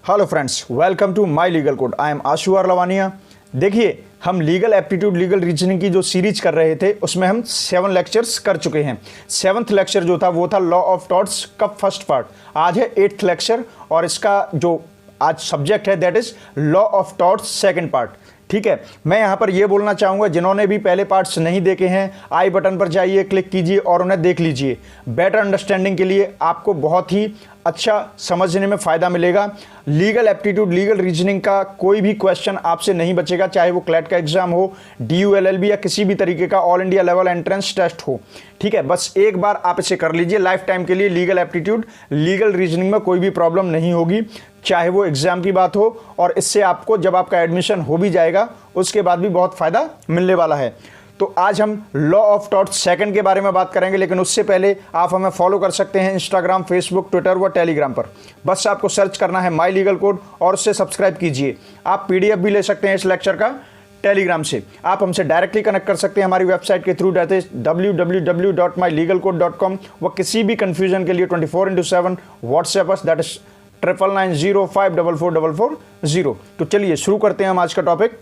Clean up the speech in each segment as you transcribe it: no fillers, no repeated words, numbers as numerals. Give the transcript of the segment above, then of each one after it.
Hello friends, welcome to my legal code. I am Ashu Lavania. देखिए, हम legal aptitude legal reasoning की जो series कर रहे थे उसमें हम 7 लेक्चर्स कर चुके हैं। 7th लेक्चर जो था वो था लॉ ऑफ टॉर्ट्स का फर्स्ट पार्ट। आज है 8th लेक्चर और इसका जो आज सब्जेक्ट है that is law of torts second part. ठीक है, मैं यहाँ पर ये बोलना चाहूँगा, जिन्होंने भी पहले पार्ट्स नहीं देखे हैं आई बटन पर जाइए, क्लिक कीजिए और उन्हें देख लीजिए। बेटर अंडरस्टैंडिंग के लिए आपको बहुत ही अच्छा समझने में फ़ायदा मिलेगा। लीगल एप्टीट्यूड लीगल रीजनिंग का कोई भी क्वेश्चन आपसे नहीं बचेगा, चाहे वो क्लैट का एग्जाम हो, DU LLB या किसी भी तरीके का all India level entrance test हो। ठीक है, बस एक बार आप इसे कर लीजिए, लाइफ टाइम के लिए लीगल एप्टीट्यूड लीगल रीजनिंग में कोई भी प्रॉब्लम नहीं होगी, चाहे वो एग्जाम की बात हो। और इससे आपको जब आपका एडमिशन हो भी जाएगा उसके बाद भी बहुत फ़ायदा मिलने वाला है। तो आज हम लॉ ऑफ टॉर्ट्स सेकंड के बारे में बात करेंगे, लेकिन उससे पहले आप हमें फॉलो कर सकते हैं इंस्टाग्राम, फेसबुक, ट्विटर व टेलीग्राम पर। बस आपको सर्च करना है माई लीगल कोड और उससे सब्सक्राइब कीजिए। आप PDF भी ले सकते हैं इस लेक्चर का टेलीग्राम से। आप हमसे डायरेक्टली कनेक्ट कर सकते हैं हमारी वेबसाइट के थ्रू, दैट इज www.mylegalcode.com। व किसी भी कंफ्यूजन के लिए 24/7 व्हाट्सएप अस, दैट इज 9990544440। तो चलिए शुरू करते हैं हम आज का टॉपिक।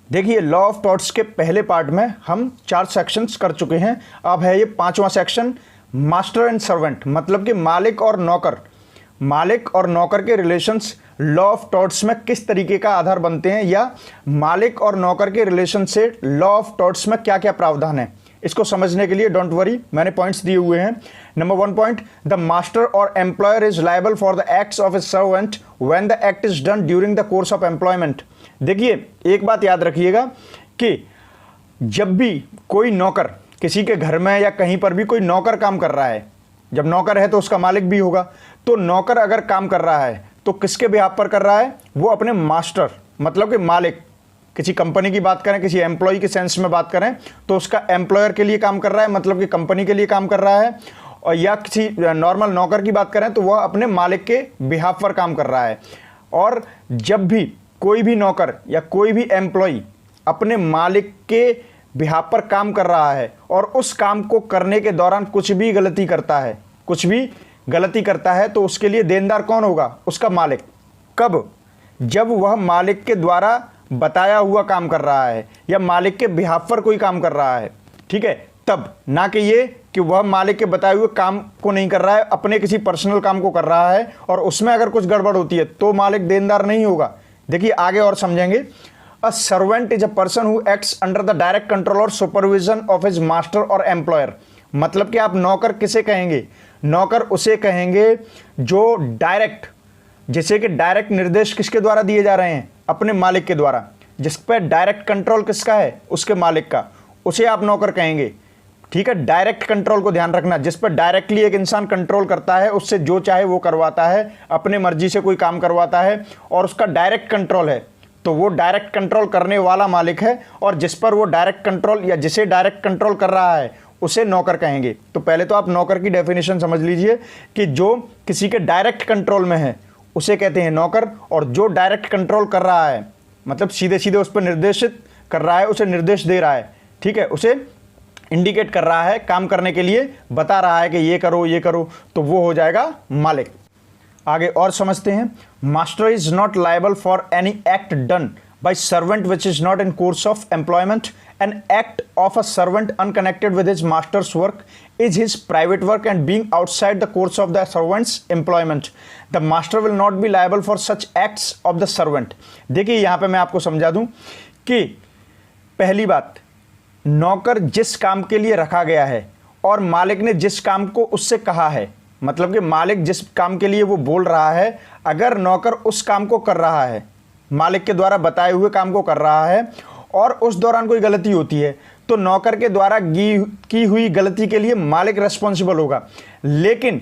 देखिए, लॉ ऑफ टॉर्ट्स के पहले पार्ट में हम 4 सेक्शंस कर चुके हैं। अब है ये 5वां सेक्शन, मास्टर एंड सर्वेंट, मतलब कि मालिक और नौकर। मालिक और नौकर के रिलेशंस लॉ ऑफ टॉर्ट्स में किस तरीके का आधार बनते हैं, या मालिक और नौकर के रिलेशन से लॉ ऑफ टॉर्ट्स में क्या क्या प्रावधान है, इसको समझने के लिए डोंट वरी, मैंने पॉइंट्स दिए हुए हैं। नंबर 1 पॉइंट, द मास्टर और employer is liable for the acts of A servant when the act is done during the course of employment. देखिए, एक बात याद रखिएगा कि जब भी कोई नौकर किसी के घर में या कहीं पर भी कोई नौकर काम कर रहा है, जब नौकर है तो उसका मालिक भी होगा, तो नौकर अगर काम कर रहा है तो किसके बिहाफ पर कर रहा है, वो अपने मास्टर मतलब कि मालिक, किसी कंपनी की बात करें, किसी एम्प्लॉय के सेंस में बात करें तो उसका एम्प्लॉयर के लिए काम कर रहा है, मतलब कि कंपनी के लिए काम कर रहा है। और या किसी नॉर्मल नौकर की बात करें तो वह अपने मालिक के बिहाफ पर काम कर रहा है। और जब भी कोई भी नौकर या कोई भी एम्प्लॉय अपने मालिक के बिहाफ पर काम कर रहा है और उस काम को करने के दौरान कुछ भी गलती करता है तो उसके लिए देनदार कौन होगा, उसका मालिक। कब? जब वह मालिक के द्वारा बताया हुआ काम कर रहा है या मालिक के बिहाफ पर कोई काम कर रहा है, ठीक है, तब। ना कि ये कि वह मालिक के बताए हुए काम को नहीं कर रहा है, अपने किसी पर्सनल काम को कर रहा है और उसमें अगर कुछ गड़बड़ होती है तो मालिक देनदार नहीं होगा। देखिए आगे और समझेंगे। A servant is a person who acts under the direct control और सुपरविजन ऑफ हिज मास्टर और एम्प्लॉयर। मतलब कि आप नौकर किसे कहेंगे? नौकर उसे कहेंगे जो डायरेक्ट, जैसे कि डायरेक्ट निर्देश किसके द्वारा दिए जा रहे हैं, अपने मालिक के द्वारा। जिस पर डायरेक्ट कंट्रोल किसका है, उसके मालिक का, उसे आप नौकर कहेंगे। ठीक है, डायरेक्ट कंट्रोल को ध्यान रखना, जिस पर डायरेक्टली एक इंसान कंट्रोल करता है, उससे जो चाहे वो करवाता है, अपने मर्जी से कोई काम करवाता है और उसका डायरेक्ट कंट्रोल है, तो वो डायरेक्ट कंट्रोल करने वाला मालिक है। और जिस पर वो डायरेक्ट कंट्रोल या जिसे डायरेक्ट कंट्रोल कर रहा है उसे नौकर कहेंगे। तो पहले तो आप नौकर की डेफिनेशन समझ लीजिए कि जो किसी के डायरेक्ट कंट्रोल में है उसे कहते हैं नौकर, और जो डायरेक्ट कंट्रोल कर रहा है, मतलब सीधे सीधे उस पर निर्देशित कर रहा है, उसे निर्देश दे रहा है, ठीक है, उसे इंडिकेट कर रहा है, काम करने के लिए बता रहा है कि ये करो, तो वो हो जाएगा मालिक। आगे और समझते हैं। Master is not liable for any act done by servant which is not in course of employment. An act of a servant unconnected with his master's work is his private work and being outside the course of the servant's employment. The master will not be liable for such acts of the servant. देखिए यहाँ पे मैं आपको समझा दूँ कि पहली बात, नौकर जिस काम के लिए रखा गया है और मालिक ने जिस काम को उससे कहा है, मतलब कि मालिक जिस काम के लिए वो बोल रहा है, अगर नौकर उस काम को कर रहा है, मालिक के द्वारा बताए हुए काम को कर रहा है और उस दौरान कोई गलती होती है, तो नौकर के द्वारा की हुई गलती के लिए मालिक रिस्पॉन्सिबल होगा। लेकिन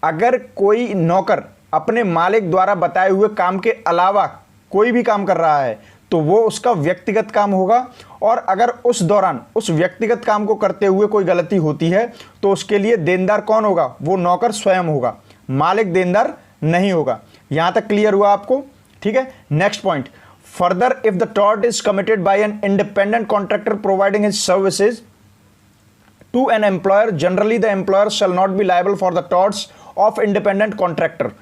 अगर कोई नौकर अपने मालिक द्वारा बताए हुए काम के अलावा कोई भी काम कर रहा है तो वो उसका व्यक्तिगत काम होगा। और अगर उस दौरान उस व्यक्तिगत काम को करते हुए कोई गलती होती है तो उसके लिए देनदार कौन होगा? वो नौकर स्वयं होगा, मालिक देनदार नहीं होगा। यहां तक क्लियर हुआ आपको? ठीक है, next point. Further, if the tort is committed by an independent contractor providing his services to an employer, generally the employer shall not be liable for the torts of independent contractor.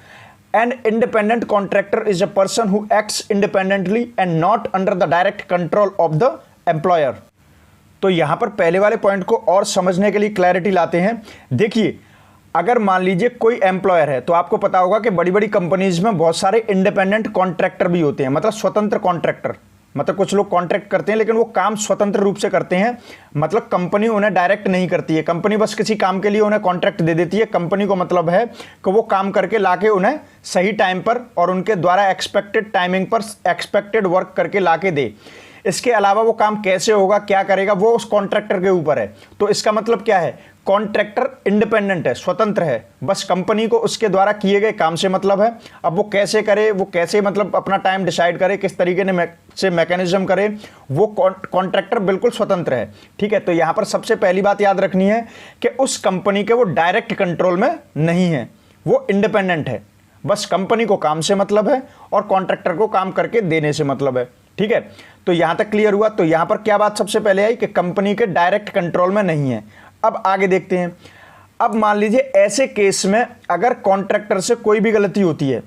An independent contractor is a person who acts independently and not under the direct control of the employer. तो यहां पर पहले वाले point को और समझने के लिए क्लैरिटी लाते हैं। देखिए, अगर मान लीजिए कोई एम्प्लॉयर है, तो आपको पता होगा कि बड़ी बड़ी कंपनीज में बहुत सारे इंडिपेंडेंट कॉन्ट्रैक्टर भी होते हैं, मतलब स्वतंत्र कॉन्ट्रैक्टर। मतलब कुछ लोग कॉन्ट्रैक्ट करते हैं लेकिन वो काम स्वतंत्र रूप से करते हैं, मतलब कंपनी उन्हें डायरेक्ट नहीं करती है, कंपनी बस किसी काम के लिए उन्हें कॉन्ट्रैक्ट दे देती है। कंपनी को मतलब है कि वो काम करके लाके उन्हें सही टाइम पर और उनके द्वारा एक्सपेक्टेड टाइमिंग पर एक्सपेक्टेड वर्क करके लाके दे। इसके अलावा वो काम कैसे होगा, क्या करेगा, वो उस कॉन्ट्रैक्टर के ऊपर है। तो इसका मतलब क्या है, कॉन्ट्रैक्टर इंडिपेंडेंट है, स्वतंत्र है, बस कंपनी को उसके द्वारा किए गए काम से मतलब है। अब वो कैसे करे, वो कैसे मतलब अपना टाइम डिसाइड करे, किस तरीके से मैकेनिज्म करे, वो कॉन्ट्रैक्टर बिल्कुल स्वतंत्र है। ठीक है, तो यहां पर सबसे पहली बात याद रखनी है कि उस कंपनी के वो डायरेक्ट कंट्रोल में नहीं है, वो इंडिपेंडेंट है, बस कंपनी को काम से मतलब है और कॉन्ट्रैक्टर को काम करके देने से मतलब है। ठीक है, तो यहां तक क्लियर हुआ। तो यहां पर क्या बात सबसे पहले आई कि कंपनी के डायरेक्ट कंट्रोल में नहीं है। अब आगे देखते हैं। अब मान लीजिए ऐसे केस में अगर कॉन्ट्रैक्टर से कोई भी गलती होती है,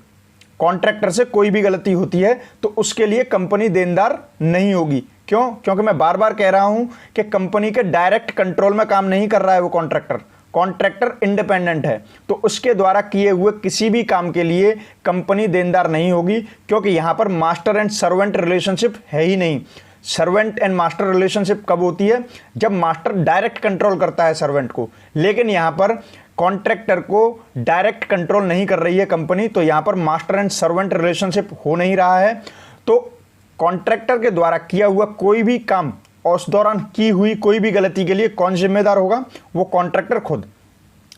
कॉन्ट्रैक्टर से कोई भी गलती होती है तो उसके लिए कंपनी देनदार नहीं होगी। क्यों? क्योंकि मैं बार बार कह रहा हूं कि कंपनी के डायरेक्ट कंट्रोल में काम नहीं कर रहा है वो कॉन्ट्रैक्टर। कॉन्ट्रैक्टर इंडिपेंडेंट है, तो उसके द्वारा किए हुए किसी भी काम के लिए कंपनी देनदार नहीं होगी, क्योंकि यहां पर मास्टर एंड सर्वेंट रिलेशनशिप है ही नहीं। सर्वेंट एंड मास्टर रिलेशनशिप कब होती है? जब मास्टर डायरेक्ट कंट्रोल करता है सर्वेंट को, लेकिन यहां पर कॉन्ट्रैक्टर को डायरेक्ट कंट्रोल नहीं कर रही है कंपनी, तो यहां पर मास्टर एंड सर्वेंट रिलेशनशिप हो नहीं रहा है। तो कॉन्ट्रैक्टर के द्वारा किया हुआ कोई भी काम और उस दौरान की हुई कोई भी गलती के लिए कौन जिम्मेदार होगा? वो कॉन्ट्रैक्टर खुद।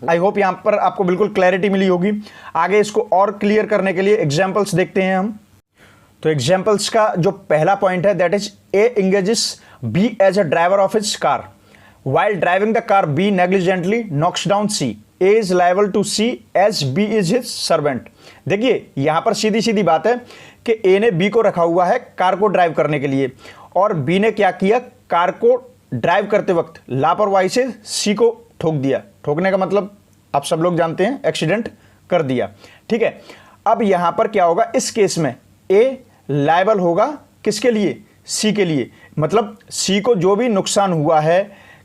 आई होप यहां पर आपको बिल्कुल क्लैरिटी मिली होगी। आगे इसको और क्लियर करने के लिए एग्जाम्पल्स देखते हैं हम। तो एग्जाम्पल्स का जो पहला पॉइंट है, that is A engages B as a driver of his car, while driving the car B negligently knocks down C, A is liable to C as B is his servant. देखिए यहां पर सीधी सीधी बात है कि ए ने B को रखा हुआ है कार को ड्राइव करने के लिए, और बी ने क्या किया, कार को ड्राइव करते वक्त लापरवाही से सी को ठोक दिया। ठोकने का मतलब आप सब लोग जानते हैं, एक्सीडेंट कर दिया। ठीक है, अब यहां पर क्या होगा, इस केस में ए लायबल होगा किसके लिए? सी के लिए। मतलब सी को जो भी नुकसान हुआ है,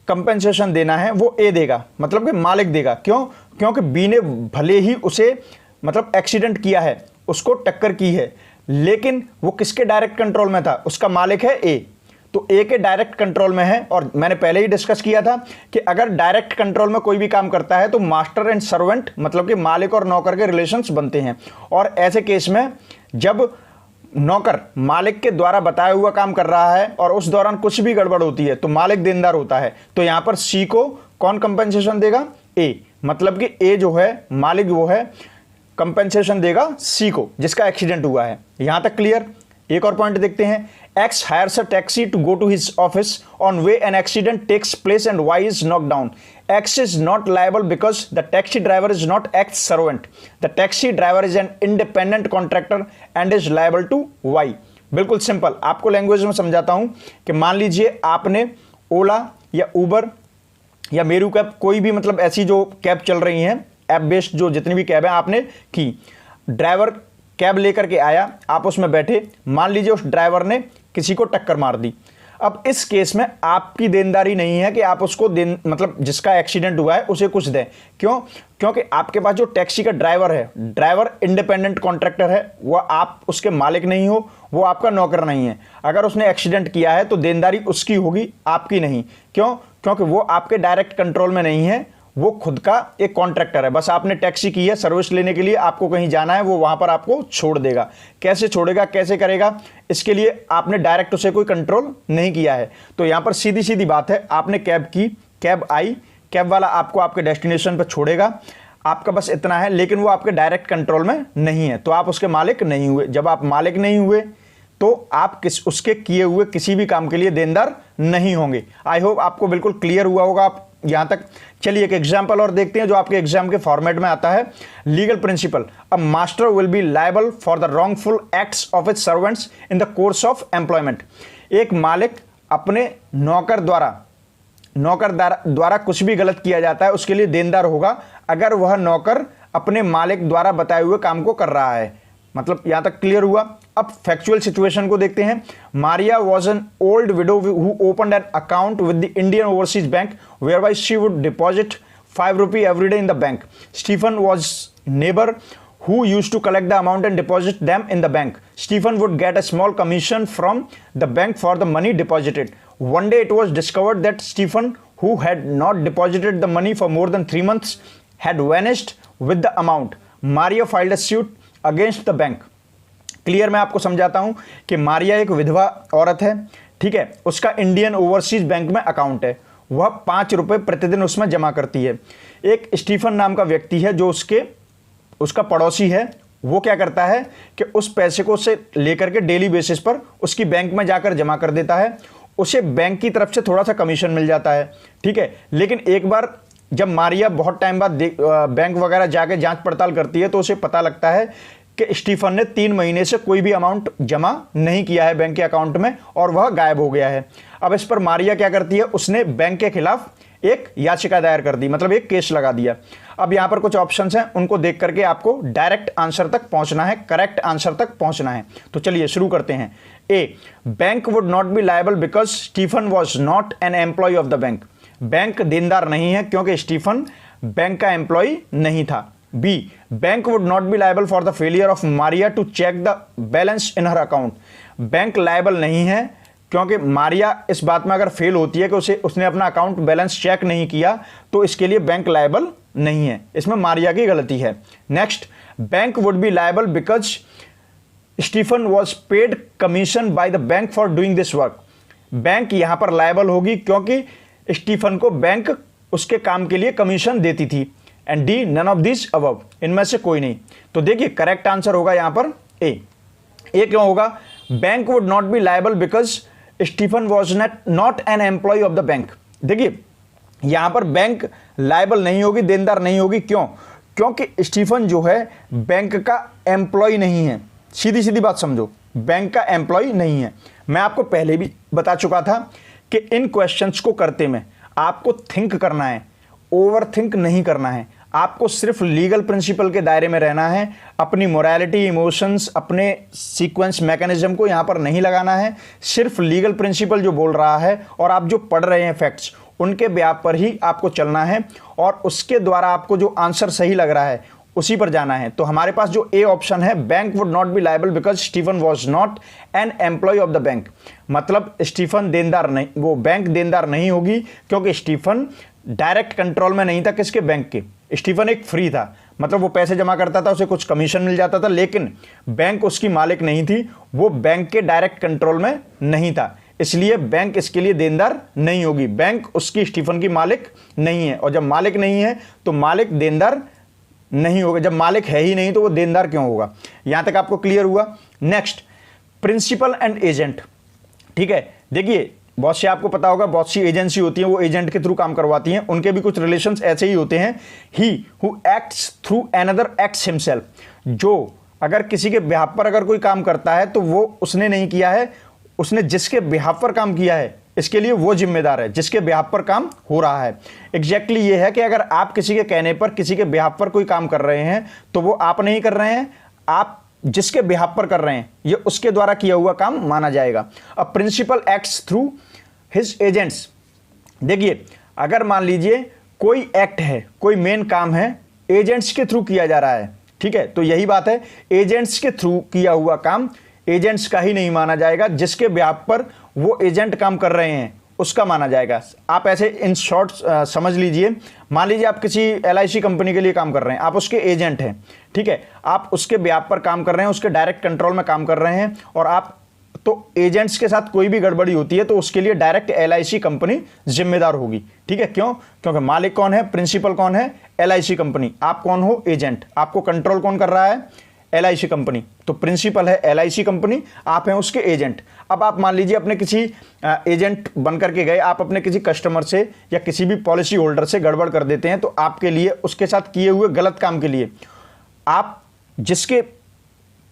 कंपेंसेशन देना है, वो ए देगा, मतलब कि मालिक देगा। क्यों? क्योंकि बी ने भले ही उसे मतलब एक्सीडेंट किया है, उसको टक्कर की है, लेकिन वो किसके डायरेक्ट कंट्रोल में था? उसका मालिक है ए, तो ए के डायरेक्ट कंट्रोल में है। और मैंने पहले ही डिस्कस किया था कि अगर डायरेक्ट कंट्रोल में कोई भी काम करता है तो मास्टर एंड सर्वेंट मतलब कि मालिक और नौकर के रिलेशंस बनते हैं। और ऐसे केस में जब नौकर मालिक के द्वारा बताया हुआ काम कर रहा है और उस दौरान कुछ भी गड़बड़ होती है तो मालिक देनदार होता है। तो यहां पर सी को कौन कंपेंसेशन देगा? ए, मतलब कि ए जो है मालिक वो है, कंपेंसेशन देगा सी को जिसका एक्सीडेंट हुआ है। यहां तक क्लियर। एक और पॉइंट देखते हैं। X hires a taxi to go to his office. On way, an accident takes place and Y is knocked down. X is not liable because the taxi driver is not X's servant. The taxi driver is an independent contractor and is liable to Y. बिल्कुल simple, आपको language में समझाता हूं कि मान लीजिए आपने ओला या उबर या मेरू कैब, कोई भी मतलब ऐसी जो कैब चल रही हैं, ऐप बेस्ड जो जितनी भी कैब है आपने की, ड्राइवर कैब लेकर के आया, आप उसमें बैठे, मान लीजिए उस ड्राइवर ने किसी को टक्कर मार दी। अब इस केस में आपकी देनदारी नहीं है कि आप उसको मतलब जिसका एक्सीडेंट हुआ है उसे कुछ दें। क्यों? क्योंकि आपके पास जो टैक्सी का ड्राइवर है, ड्राइवर इंडिपेंडेंट कॉन्ट्रैक्टर है, वह आप उसके मालिक नहीं हो, वो आपका नौकर नहीं है। अगर उसने एक्सीडेंट किया है तो देनदारी उसकी होगी, आपकी नहीं। क्यों? क्योंकि वो आपके डायरेक्ट कंट्रोल में नहीं है, वो खुद का एक कॉन्ट्रैक्टर है। बस आपने टैक्सी की है सर्विस लेने के लिए, आपको कहीं जाना है, वो वहां पर आपको छोड़ देगा। कैसे छोड़ेगा, कैसे करेगा, इसके लिए आपने डायरेक्ट उसे कोई कंट्रोल नहीं किया है। तो यहां पर सीधी सीधी बात है, आपने कैब की, कैब आई, कैब वाला आपको आपके डेस्टिनेशन पर छोड़ेगा, आपका बस इतना है, लेकिन वो आपके डायरेक्ट कंट्रोल में नहीं है, तो आप उसके मालिक नहीं हुए। जब आप मालिक नहीं हुए तो आप उसके किए हुए किसी भी काम के लिए देनदार नहीं होंगे। आई होप आपको बिल्कुल क्लियर हुआ होगा आप यहां तक। चलिए एक एग्जांपल और देखते हैं जो आपके एग्जाम के फॉर्मेट में आता है। Legal principal, a master will be liable for the wrongful acts of his servants in the course of employment. एक मालिक अपने नौकर द्वारा कुछ भी गलत किया जाता है उसके लिए देनदार होगा अगर वह नौकर अपने मालिक द्वारा बताए हुए काम को कर रहा है। मतलब यहां तक क्लियर हुआ। अब फैक्चुअल सिचुएशन को देखते हैं। Maria was an old widow who opened an account with the Indian Overseas Bank whereby she would deposit ₹5 every day in the bank. Stephen was neighbor who used to collect the amount and deposit them in the bank. Stephen would get a small commission from the bank for the money deposited. One day it was discovered that Stephen, who had not deposited the money for more than 3 months, had vanished with the amount. Maria filed a suit against the bank. Clear मैं आपको समझाता हूं कि मारिया एक विधवा औरत है, ठीक है। उसका इंडियन ओवरसीज बैंक में अकाउंट है, वह ₹5 प्रतिदिन उसमें जमा करती है। एक स्टीफन नाम का व्यक्ति है जो उसका पड़ोसी है। वो क्या करता है कि उस पैसे को उससे लेकर के डेली बेसिस पर उसकी बैंक में जाकर जमा कर देता है। उसे बैंक की तरफ से थोड़ा सा कमीशन मिल जाता है, ठीक है। लेकिन एक बार जब मारिया बहुत टाइम बाद बैंक वगैरह जाके जांच पड़ताल करती है तो उसे पता लगता है कि स्टीफन ने 3 महीने से कोई भी अमाउंट जमा नहीं किया है बैंक के अकाउंट में और वह गायब हो गया है। अब इस पर मारिया क्या करती है, उसने बैंक के खिलाफ एक याचिका दायर कर दी, मतलब एक केस लगा दिया। अब यहां पर कुछ ऑप्शंस हैं, उनको देख करके आपको डायरेक्ट आंसर तक पहुंचना है, करेक्ट आंसर तक पहुंचना है। तो चलिए शुरू करते हैं। A, bank would not be liable because Stephen was not an employ of the bank. Bank देनदार नहीं है क्योंकि स्टीफन बैंक का एम्प्लॉय नहीं था। B, bank would not be liable for the failure of Maria to check the balance in her account. Bank liable नहीं है क्योंकि मारिया इस बात में अगर फेल होती है कि उसने अपना अकाउंट बैलेंस चेक नहीं किया तो इसके लिए बैंक लायबल नहीं है, इसमें मारिया की गलती है। Next, bank would be liable because Stephen was paid commission by the bank for doing this work. Bank यहां पर लायबल होगी क्योंकि स्टीफन को बैंक उसके काम के लिए कमीशन देती थी। And D, none of this above, इनमें से कोई नहीं। तो देखिए करेक्ट आंसर होगा यहां पर ए। ए क्यों होगा? Bank would not be liable because Stephen was not an employ of the bank. देखिए यहां पर बैंक लायबल नहीं होगी, देनदार नहीं होगी। क्यों? क्योंकि स्टीफन जो है बैंक का एम्प्लॉय नहीं है। सीधी सीधी बात समझो, बैंक का एम्प्लॉय नहीं है। मैं आपको पहले भी बता चुका था कि इन क्वेश्चंस को करते में आपको थिंक करना है, ओवर थिंक नहीं करना है। आपको सिर्फ लीगल प्रिंसिपल के दायरे में रहना है। अपनी मोरालिटी, इमोशंस, अपने सीक्वेंस मैकेनिज्म को यहां पर नहीं लगाना है। सिर्फ लीगल प्रिंसिपल जो बोल रहा है और आप जो पढ़ रहे हैं फैक्ट्स, उनके ब्याह पर ही आपको चलना है और उसके द्वारा आपको जो आंसर सही लग रहा है उसी पर जाना है। तो हमारे पास जो ए ऑप्शन है, bank would not be liable because Stephen was not an employ of the bank, मतलब स्टीफन देनदार नहीं, वो बैंक देनदार नहीं होगी क्योंकि स्टीफन डायरेक्ट कंट्रोल में नहीं था किसके? बैंक के। स्टीफन एक फ्री था, मतलब वो पैसे जमा करता था, उसे कुछ कमीशन मिल जाता था, लेकिन बैंक उसकी मालिक नहीं थी, वो बैंक के डायरेक्ट कंट्रोल में नहीं था, इसलिए बैंक इसके लिए देनदार नहीं होगी। बैंक उसकी स्टीफन की मालिक नहीं है, और जब मालिक नहीं है तो मालिक देनदार नहीं होगा। जब मालिक है ही नहीं तो वो देनदार क्यों होगा? यहां तक आपको क्लियर हुआ। नेक्स्ट, प्रिंसिपल एंड एजेंट, ठीक है। देखिए बहुत से आपको पता होगा, बहुत सी एजेंसी होती हैं, वो एजेंट के थ्रू काम करवाती हैं, उनके भी कुछ रिलेशंस ऐसे ही होते हैं। He who acts through another acts himself, जो अगर किसी के बिहाफ पर अगर कोई काम करता है तो वो उसने नहीं किया है, उसने जिसके बिहाफ पर काम किया है इसके लिए वो जिम्मेदार है, जिसके बिहाफ पर काम हो रहा है। एग्जैक्टली ये है कि अगर आप किसी के कहने पर किसी के बिहाफ पर कोई काम कर रहे हैं तो वो आप नहीं कर रहे हैं, आप जिसके बिहाफ पर कर रहे हैं ये उसके द्वारा किया हुआ काम माना जाएगा। अब principal acts through his agents, देखिए अगर मान लीजिए कोई एक्ट है, कोई मेन काम है, एजेंट्स के थ्रू किया जा रहा है, ठीक है, तो यही बात है, एजेंट्स के थ्रू किया हुआ काम एजेंट्स का ही नहीं माना जाएगा, जिसके बिहाफ पर वो एजेंट काम कर रहे हैं उसका माना जाएगा। आप ऐसे इन शॉर्ट समझ लीजिए, मान लीजिए आप किसी LIC कंपनी के लिए काम कर रहे हैं, आप उसके एजेंट हैं, ठीक है, आप उसके बिहाफ पर काम कर रहे हैं, उसके डायरेक्ट कंट्रोल में काम कर रहे हैं, और आप तो एजेंट्स के साथ कोई भी गड़बड़ी होती है तो उसके लिए डायरेक्ट LIC कंपनी जिम्मेदार होगी, ठीक है। क्यों? क्योंकि मालिक कौन है? प्रिंसिपल कौन है? LIC company. आप कौन हो? एजेंट। आपको कंट्रोल कौन कर रहा है? LIC company. तो प्रिंसिपल है LIC कंपनी, आप हैं उसके एजेंट। अब आप मान लीजिए अपने किसी एजेंट बन करके गए, आप अपने किसी कस्टमर से या किसी भी पॉलिसी होल्डर से गड़बड़ कर देते हैं, तो आपके लिए उसके साथ किए हुए गलत काम के लिए आप जिसके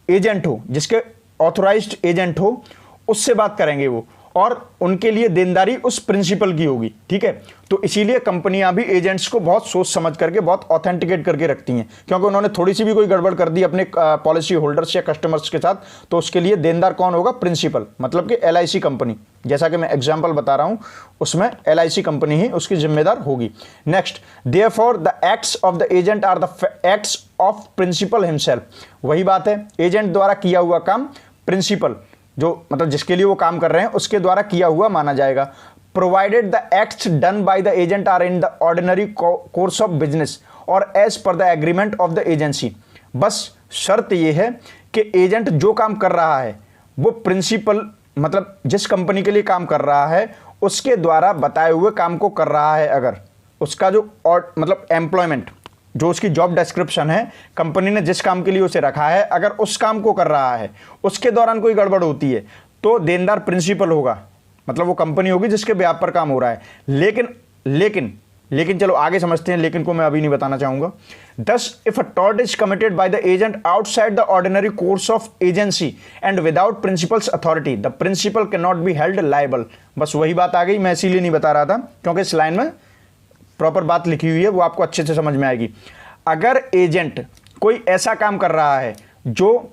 एजेंट हो, जिसके ऑथोराइज्ड एजेंट हो, उससे बात करेंगे वो, और उनके लिए देनदारी उस प्रिंसिपल की होगी, ठीक है। तो इसीलिए कंपनियां भी एजेंट्स को बहुत सोच समझ करके, बहुत ऑथेंटिकेट करके रखती हैं, क्योंकि उन्होंने थोड़ी सी भी कोई गड़बड़ कर दी अपने पॉलिसी होल्डर्स या कस्टमर्स के साथ, तो उसके लिए देनदार कौन होगा? प्रिंसिपल, मतलब कि LIC कंपनी, जैसा कि मैं एग्जाम्पल बता रहा हूं, उसमें LIC कंपनी ही उसकी जिम्मेदार होगी। Next, therefore the acts of the agent are the acts of principal himself. वही बात है, एजेंट द्वारा किया हुआ काम प्रिंसिपल, जो मतलब जिसके लिए वो काम कर रहे हैं, उसके द्वारा किया हुआ माना जाएगा। Provided the acts done by the agent are in the ordinary course of business और as per the agreement of the agency. बस शर्त यह है कि एजेंट जो काम कर रहा है वो प्रिंसिपल, मतलब जिस कंपनी के लिए काम कर रहा है उसके द्वारा बताए हुए काम को कर रहा है। अगर उसका जो और मतलब एम्प्लॉयमेंट, जो उसकी जॉब डिस्क्रिप्शन है, कंपनी ने जिस काम के लिए उसे रखा है, अगर उस काम को कर रहा है, उसके दौरान कोई गड़बड़ होती है तो देनदार प्रिंसिपल होगा, मतलब वो कंपनी होगी जिसके ब्याह पर काम हो रहा है। लेकिन चलो आगे समझते हैं, लेकिन को मैं अभी नहीं बताना चाहूंगा। Thus, if a tort is committed by the agent outside the ordinary course of agency and without principal's authority, the principal cannot be held liable। बस वही बात आ गई, मैं इसीलिए नहीं बता रहा था क्योंकि इस लाइन में प्रॉपर बात लिखी हुई है, वो आपको अच्छे से समझ में आएगी। अगर एजेंट कोई ऐसा काम कर रहा है जो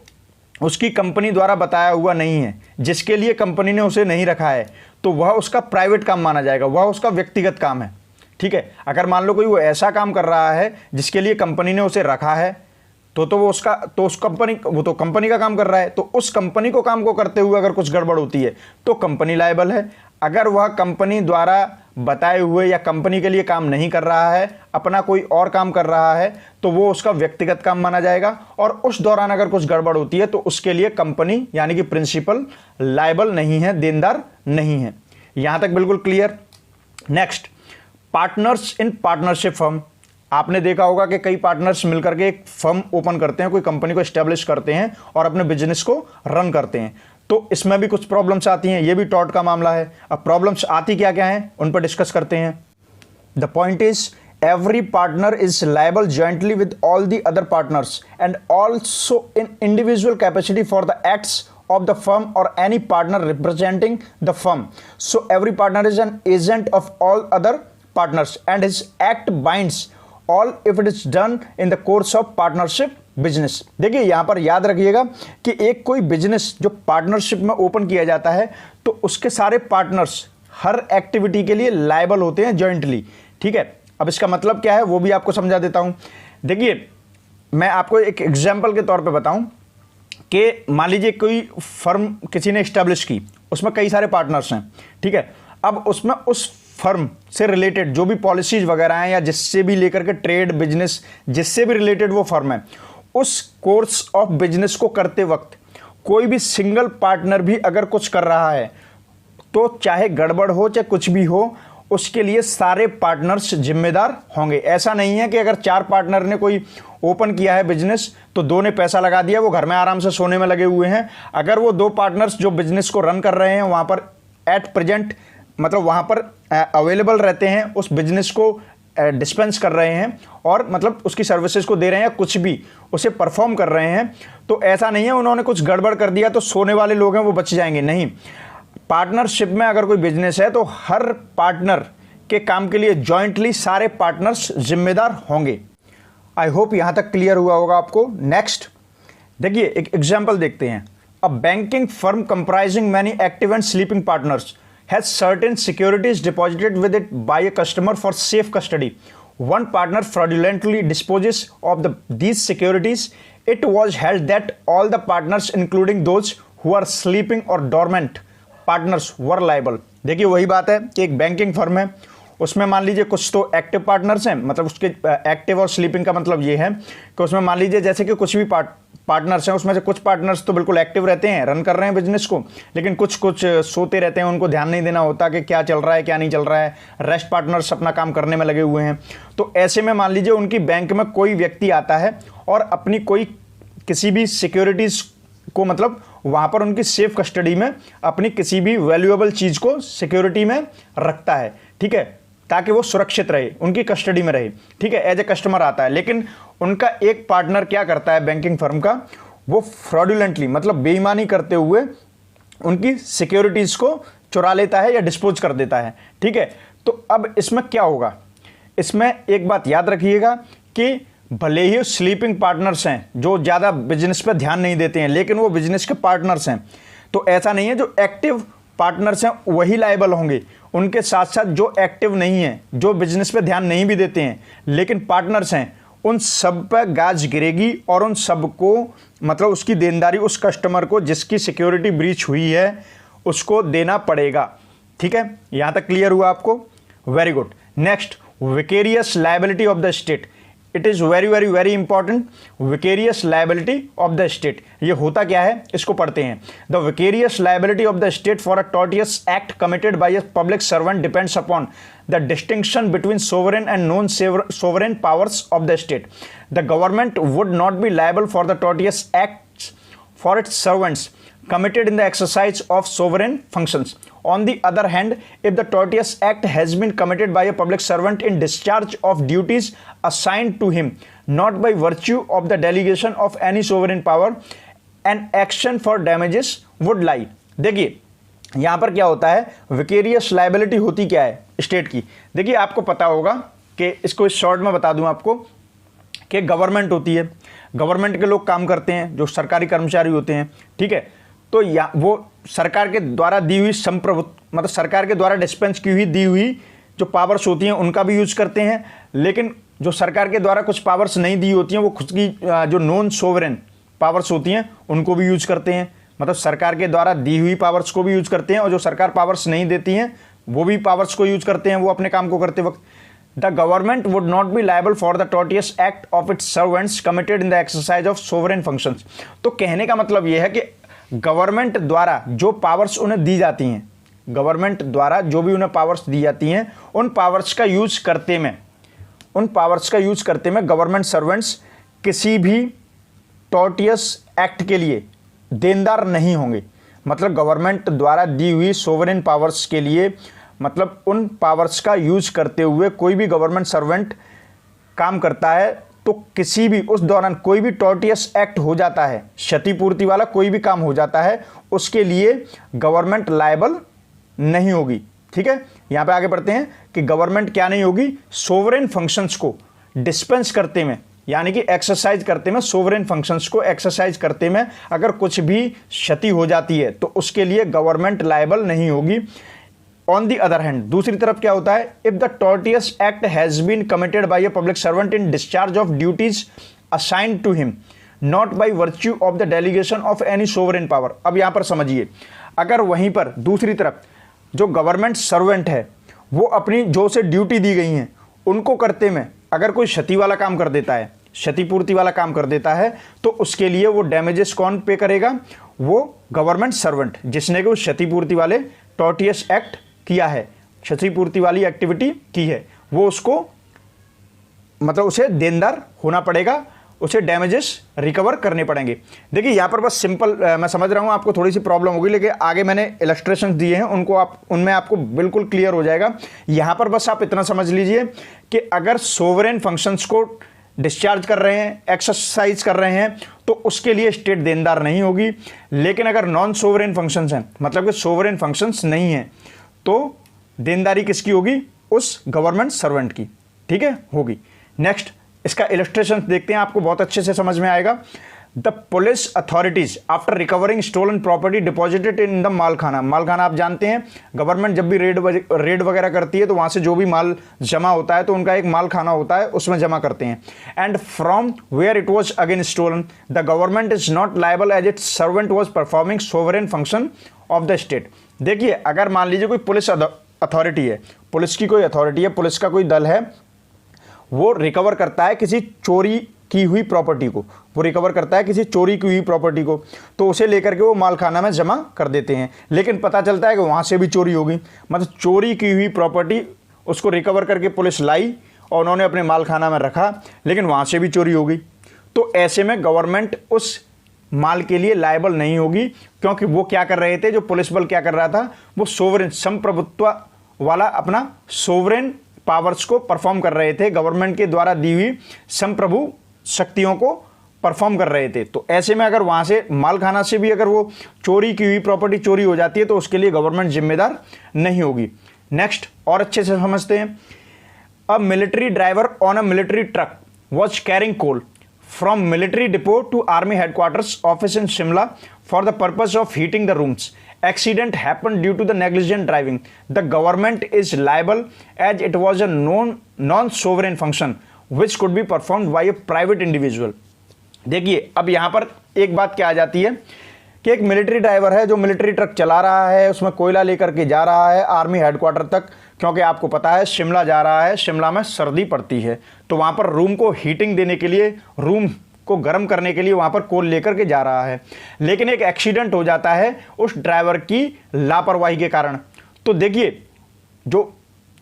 उसकी कंपनी द्वारा बताया हुआ नहीं है, जिसके लिए कंपनी ने उसे नहीं रखा है, तो वह उसका प्राइवेट काम माना जाएगा, वह उसका व्यक्तिगत काम है, ठीक है। अगर मान लो कोई वो ऐसा काम कर रहा है जिसके लिए कंपनी ने उसे रखा है, तो उस कंपनी का काम कर रहा है, तो उस कंपनी को काम को करते हुए अगर कुछ गड़बड़ होती है तो कंपनी लायबल है। अगर वह कंपनी द्वारा बताए हुए या कंपनी के लिए काम नहीं कर रहा है, अपना कोई और काम कर रहा है, तो वो उसका व्यक्तिगत काम माना जाएगा, और उस दौरान अगर कुछ गड़बड़ होती है तो उसके लिए कंपनी यानी कि प्रिंसिपल लायबल नहीं है, देनदार नहीं है। यहां तक बिल्कुल clear. Next, partners in partnership firm. आपने देखा होगा कि कई पार्टनर्स मिलकर के एक फर्म ओपन करते हैं, कोई कंपनी को एस्टेब्लिश करते हैं और अपने बिजनेस को रन करते हैं, तो इसमें भी कुछ प्रॉब्लम्स आती हैं, ये भी टॉर्ट का मामला है। अब प्रॉब्लम्स आती क्या क्या हैं उन पर डिस्कस करते हैं। The point is every partner is liable jointly with all the other partners and also in individual capacity for the acts of the firm or any partner representing the firm. So every partner is an agent of all other partners and his act binds all if it is done in the course of partnership business। देखिए यहाँ पर याद रखिएगा कि एक कोई business जो partnership में ओपन किया जाता है तो उसके सारे पार्टनर्स हर एक्टिविटी के लिए लायबल होते हैं जॉइंटली, ठीक है। अब इसका मतलब क्या है वो भी आपको समझा देता हूं। देखिए मैं आपको एक एग्जांपल के तौर पे बताऊं कि मान लीजिए कोई फर्म किसी ने एस्टैब्लिश की, उसमें कई सारे पार्टनर्स हैं, ठीक है। अब उसमें उस फर्म से रिलेटेड जो भी पॉलिसीज वगैरह हैं या जिससे भी लेकर के ट्रेड बिजनेस जिससे भी रिलेटेड वो फर्म है, उस कोर्स ऑफ बिजनेस को करते वक्त कोई भी सिंगल पार्टनर भी अगर कुछ कर रहा है तो चाहे गड़बड़ हो चाहे कुछ भी हो, उसके लिए सारे पार्टनर्स जिम्मेदार होंगे। ऐसा नहीं है कि अगर 4 पार्टनर ने कोई ओपन किया है बिजनेस तो 2 ने पैसा लगा दिया, वो घर में आराम से सोने में लगे हुए हैं। अगर वो 2 पार्टनर्स जो बिजनेस को रन कर रहे हैं वहां पर एट प्रेजेंट मतलब वहां पर अवेलेबल रहते हैं, उस बिजनेस को डिस्पेंस कर रहे हैं और मतलब उसकी सर्विसेज को दे रहे हैं, कुछ भी उसे परफॉर्म कर रहे हैं, तो ऐसा नहीं है उन्होंने कुछ गड़बड़ कर दिया तो सोने वाले लोग हैं वो बच जाएंगे, नहीं। पार्टनरशिप में अगर कोई बिजनेस है तो हर पार्टनर के काम के लिए जॉइंटली सारे पार्टनर्स जिम्मेदार होंगे। आई होप यहां तक क्लियर हुआ होगा आपको। नेक्स्ट देखिए एक एग्जांपल देखते हैं। A banking firm comprising many active and sleeping partners has certain securities deposited with it by a customer for safe custody. One partner fraudulently disposes of these securities. It was held that all the partners including those who are sleeping or dormant partners were liable. देखिए वही बात है कि एक banking firm है, उसमें मान लीजिए कुछ तो एक्टिव पार्टनर्स हैं, मतलब उसके एक्टिव और स्लीपिंग का मतलब ये है कि उसमें मान लीजिए जैसे कि कुछ भी पार्टनर्स हैं, उसमें से कुछ पार्टनर्स तो बिल्कुल एक्टिव रहते हैं, रन कर रहे हैं बिजनेस को, लेकिन कुछ सोते रहते हैं, उनको ध्यान नहीं देना होता कि क्या चल रहा है क्या नहीं चल रहा है, रेस्ट पार्टनर्स अपना काम करने में लगे हुए हैं। तो ऐसे में मान लीजिए उनकी बैंक में कोई व्यक्ति आता है और अपनी कोई किसी भी सिक्योरिटीज़ को मतलब वहां पर उनकी सेफ कस्टडी में अपनी किसी भी वैल्यूएबल चीज को सिक्योरिटी में रखता है, ठीक है, ताकि वो सुरक्षित रहे, उनकी कस्टडी में रहे, ठीक है, एज ए कस्टमर आता है। लेकिन उनका एक पार्टनर क्या करता है बैंकिंग फर्म का, वो फ्रॉडुलेंटली मतलब बेईमानी करते हुए उनकी सिक्योरिटीज को चुरा लेता है या डिस्पोज कर देता है। ठीक है, तो अब इसमें क्या होगा, इसमें एक बात याद रखिएगा कि भले ही स्लीपिंग पार्टनर्स हैं जो ज़्यादा बिजनेस पे ध्यान नहीं देते हैं, लेकिन वो बिजनेस के पार्टनर्स हैं, तो ऐसा नहीं है जो एक्टिव पार्टनर्स हैं वही लायबल होंगे। उनके साथ साथ जो एक्टिव नहीं है, जो बिजनेस पे ध्यान नहीं भी देते हैं लेकिन पार्टनर्स हैं, उन सब पर गाज गिरेगी और उन सबको मतलब उसकी देनदारी उस कस्टमर को जिसकी सिक्योरिटी ब्रीच हुई है उसको देना पड़ेगा। ठीक है, यहां तक क्लियर हुआ आपको? Very good. Next, vicarious liability of the state. It is very very very important. Vicarious liability of the state, ये होता क्या है इसको पढ़ते हैं। The vicarious liability of the state for a tortious act committed by a public servant depends upon the distinction between sovereign and non sovereign powers of the state. The government would not be liable for the tortious act for its servants committed in the exercise of sovereign functions. On the other hand, if the tortious act has been committed by a public servant in discharge of duties assigned to him, not by virtue of the delegation of any sovereign power, an action for damages would lie. देखिए यहां पर क्या होता है, vicarious liability होती क्या है state की। देखिए आपको पता होगा कि इसको इस शॉर्ट में बता दूं आपको कि गवर्नमेंट होती है, गवर्नमेंट के लोग काम करते हैं जो सरकारी कर्मचारी होते हैं। ठीक है, तो या वो सरकार के द्वारा दी हुई संप्रभुत्व मतलब सरकार के द्वारा डिस्पेंस की हुई दी हुई जो पावर्स होती हैं उनका भी यूज करते हैं, लेकिन जो सरकार के द्वारा कुछ पावर्स नहीं दी होती हैं वो खुद की जो नॉन सोवरेन पावर्स होती हैं उनको भी यूज करते हैं। मतलब सरकार के द्वारा दी हुई पावर्स को भी यूज करते हैं और जो सरकार पावर्स नहीं देती हैं वो भी पावर्स को यूज करते हैं वो अपने काम को करते वक्त। The government would not be liable for the tortious act of its servants committed in the exercise of sovereign functions. तो कहने का मतलब यह है कि गवर्नमेंट द्वारा जो पावर्स उन्हें दी जाती हैं, गवर्नमेंट द्वारा जो भी उन्हें पावर्स दी जाती हैं उन पावर्स का यूज करते में गवर्नमेंट सर्वेंट्स किसी भी टॉर्टियस एक्ट के लिए देनदार नहीं होंगे। मतलब गवर्नमेंट द्वारा दी हुई सोवरेन पावर्स के लिए मतलब उन पावर्स का यूज करते हुए कोई भी गवर्नमेंट सर्वेंट काम करता है तो किसी भी उस दौरान कोई भी टॉर्टियस एक्ट हो जाता है, क्षतिपूर्ति वाला कोई भी काम हो जाता है, उसके लिए गवर्नमेंट लायबल नहीं होगी। ठीक है, यहां पे आगे बढ़ते हैं कि गवर्नमेंट क्या नहीं होगी, सोवरेन फंक्शंस को डिस्पेंस करते में यानी कि एक्सरसाइज करते में, सोवरेन फंक्शंस को एक्सरसाइज करते में अगर कुछ भी क्षति हो जाती है तो उसके लिए गवर्नमेंट लायबल नहीं होगी। ऑन दी अदर हैंड, दूसरी तरफ क्या होता है, if the tortious act has been committed by a public servant in discharge of duties assigned to him not by virtue of the delegation of any sovereign power. अब यहां पर समझिए, अगर वहीं पर दूसरी तरफ जो गवर्नमेंट सर्वेंट है वो अपनी जो उसे ड्यूटी दी गई हैं उनको करते में अगर कोई क्षति वाला काम कर देता है, क्षतिपूर्ति वाला काम कर देता है, तो उसके लिए वो डैमेजेस कौन पे करेगा, वो गवर्नमेंट सर्वेंट जिसने कि उस क्षतिपूर्ति वाले टॉर्टियस एक्ट किया है, क्षतिपूर्ति वाली एक्टिविटी की है, वो उसको मतलब उसे देनदार होना पड़ेगा, उसे डैमेजेस रिकवर करने पड़ेंगे। देखिए यहाँ पर बस सिंपल मैं समझ रहा हूँ आपको थोड़ी सी प्रॉब्लम होगी, लेकिन आगे मैंने इलस्ट्रेशंस दिए हैं उनमें आपको बिल्कुल क्लियर हो जाएगा। यहाँ पर बस आप इतना समझ लीजिए कि अगर सोवरेन फंक्शंस को डिस्चार्ज कर रहे हैं, एक्सरसाइज कर रहे हैं, तो उसके लिए स्टेट देनदार नहीं होगी। लेकिन अगर नॉन सोवरेन फंक्शंस हैं, मतलब कि सोवरेन फंक्शंस नहीं हैं, तो देनदारी किसकी होगी, उस गवर्नमेंट सर्वेंट की। ठीक है, होगी। नेक्स्ट इसका इलस्ट्रेशन देखते हैं, आपको बहुत अच्छे से समझ में आएगा। The police authorities after recovering stolen property deposited in the malkhana. मालखाना आप जानते हैं, गवर्नमेंट जब भी रेड वगैरह करती है तो वहां से जो भी माल जमा होता है तो उनका एक मालखाना होता है, उसमें जमा करते हैं। And from where it was again stolen the government is not liable as its servant was performing sovereign function of the state. देखिए अगर मान लीजिए कोई पुलिस अथॉरिटी है, पुलिस की कोई अथॉरिटी है, पुलिस का कोई दल है, वो रिकवर करता है किसी चोरी की हुई प्रॉपर्टी को, वो रिकवर करता है किसी चोरी की हुई प्रॉपर्टी को, तो उसे लेकर के वो मालखाना में जमा कर देते हैं। लेकिन पता चलता है कि वहाँ से भी चोरी होगी, मतलब चोरी की हुई प्रॉपर्टी उसको रिकवर करके पुलिस लाई और उन्होंने अपने मालखाना में रखा, लेकिन वहाँ से भी चोरी होगी। तो ऐसे में गवर्नमेंट उस माल के लिए लायबल नहीं होगी, क्योंकि वो क्या कर रहे थे, जो पुलिस बल क्या कर रहा था, वो सोवरेन संप्रभुत्व वाला अपना सोवरेन पावर्स को परफॉर्म कर रहे थे, गवर्नमेंट के द्वारा दी हुई संप्रभु शक्तियों को परफॉर्म कर रहे थे। तो ऐसे में अगर वहाँ से मालखाना से भी अगर वो चोरी की हुई प्रॉपर्टी चोरी हो जाती है तो उसके लिए गवर्नमेंट जिम्मेदार नहीं होगी। नेक्स्ट और अच्छे से समझते हैं। A military driver on a military truck was carrying coal from military depot to army headquarters office in Shimla for the purpose of heating the rooms. Accident happened due to the negligent driving. The government is liable as it was a non-sovereign function which could be performed by a private individual. देखिए अब यहाँ पर एक बात क्या आ जाती है कि एक मिलिट्री ड्राइवर है जो मिलिट्री ट्रक चला रहा है, उसमें कोयला लेकर के जा रहा है आर्मी हेडक्वार्टर तक, क्योंकि आपको पता है शिमला जा रहा है, शिमला में सर्दी पड़ती है, तो वहाँ पर रूम को हीटिंग देने के लिए, रूम को गर्म करने के लिए वहाँ पर कोल लेकर के जा रहा है। लेकिन एक एक्सीडेंट हो जाता है उस ड्राइवर की लापरवाही के कारण। तो देखिए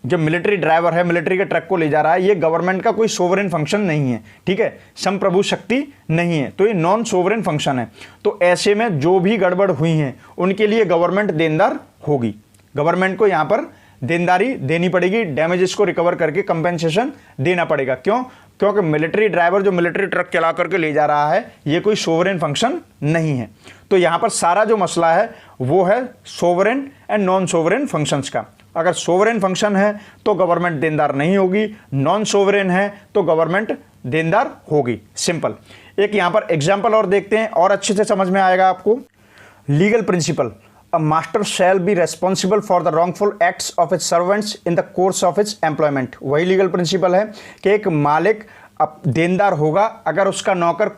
जो मिलिट्री ड्राइवर है, मिलिट्री के ट्रक को ले जा रहा है, ये गवर्नमेंट का कोई सोवरेन फंक्शन नहीं है, ठीक है, संप्रभु शक्ति नहीं है, तो ये नॉन सोवरेन फंक्शन है। तो ऐसे में जो भी गड़बड़ हुई हैं उनके लिए गवर्नमेंट देनदार होगी। गवर्नमेंट को यहाँ पर देनदारी देनी पड़ेगी, डैमेजेस को रिकवर करके कंपेंसेशन देना पड़ेगा। क्यों? क्योंकि मिलिट्री ड्राइवर जो मिलिट्री ट्रक चला करके ले जा रहा है ये कोई सोवरेन फंक्शन नहीं है। तो यहाँ पर सारा जो मसला है वो है sovereign and non sovereign functions का। अगर सोवरेन फंक्शन है तो गवर्नमेंट देनदार नहीं होगी, नॉन सोवरेन है तो गवर्नमेंट देनदार होगी। सिंपल। एक यहाँ पर एग्जाम्पल और देखते हैं और अच्छे से समझ में आएगा आपको। Legal principal, a master shall be responsible for the wrongful acts of its servants in the course of its employment. वही लीगल प्रिंसिपल है कि एक मालिक देनदार होगा अगर उसका नौकर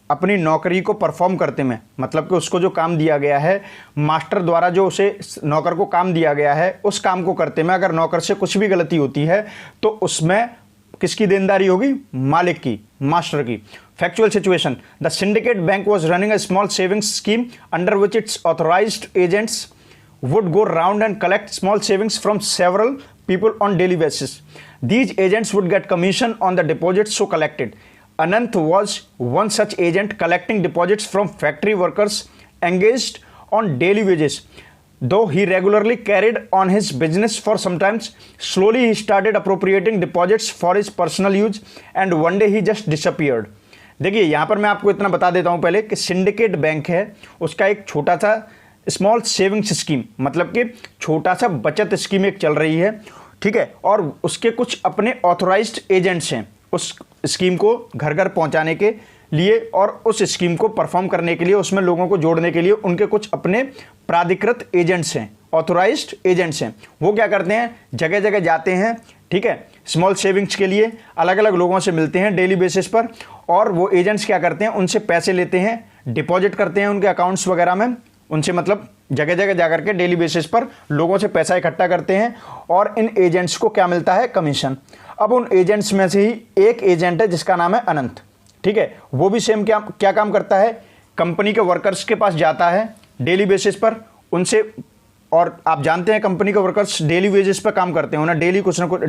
अपनी नौकरी को परफॉर्म करते में, मतलब कि उसको जो काम दिया गया है, मास्टर द्वारा जो उसे नौकर को काम दिया गया है, उस काम को करते में अगर नौकर से कुछ भी गलती होती है तो उसमें किसकी देनदारी होगी? मालिक की, मास्टर की। Factual situation, the Syndicate Bank was running a small savings scheme under which its authorised agents would go round and collect small savings from several people on daily basis. These agents would get commission on the deposits so collected. Anant was one such agent collecting deposits from factory workers engaged on daily wages. Though he regularly carried on his business for some time, slowly he started appropriating deposits for his personal use and one day he just disappeared. देखिए यहाँ पर मैं आपको इतना बता देता हूँ पहले कि सिंडिकेट बैंक है, उसका एक छोटा सा स्मॉल सेविंग्स स्कीम, मतलब कि छोटा सा बचत स्कीम एक चल रही है, ठीक है, और उसके कुछ अपने ऑथोराइज्ड एजेंट्स हैं उस स्कीम को घर घर पहुंचाने के लिए और उस स्कीम को परफॉर्म करने के लिए, उसमें लोगों को जोड़ने के लिए उनके कुछ अपने प्राधिकृत एजेंट्स हैं, ऑथोराइज्ड एजेंट्स हैं। वो क्या करते हैं, जगह जगह जाते हैं, ठीक है, स्मॉल सेविंग्स के लिए अलग अलग लोगों से मिलते हैं डेली बेसिस पर, और वो एजेंट्स क्या करते हैं, उनसे पैसे लेते हैं, डिपॉजिट करते हैं उनके अकाउंट्स वगैरह में, उनसे मतलब जगह जगह जाकर के डेली बेसिस पर लोगों से पैसा इकट्ठा करते हैं और इन एजेंट्स को क्या मिलता है? कमीशन। अब उन एजेंट्स में से ही एक एजेंट है जिसका नाम है अनंत, ठीक है, वो भी सेम क्या काम करता है, कंपनी के वर्कर्स के पास जाता है डेली बेसिस पर उनसे, और आप जानते हैं कंपनी के वर्कर्स डेली वेजेस पर काम करते हैं, उन्हें डेली कुछ ना कुछ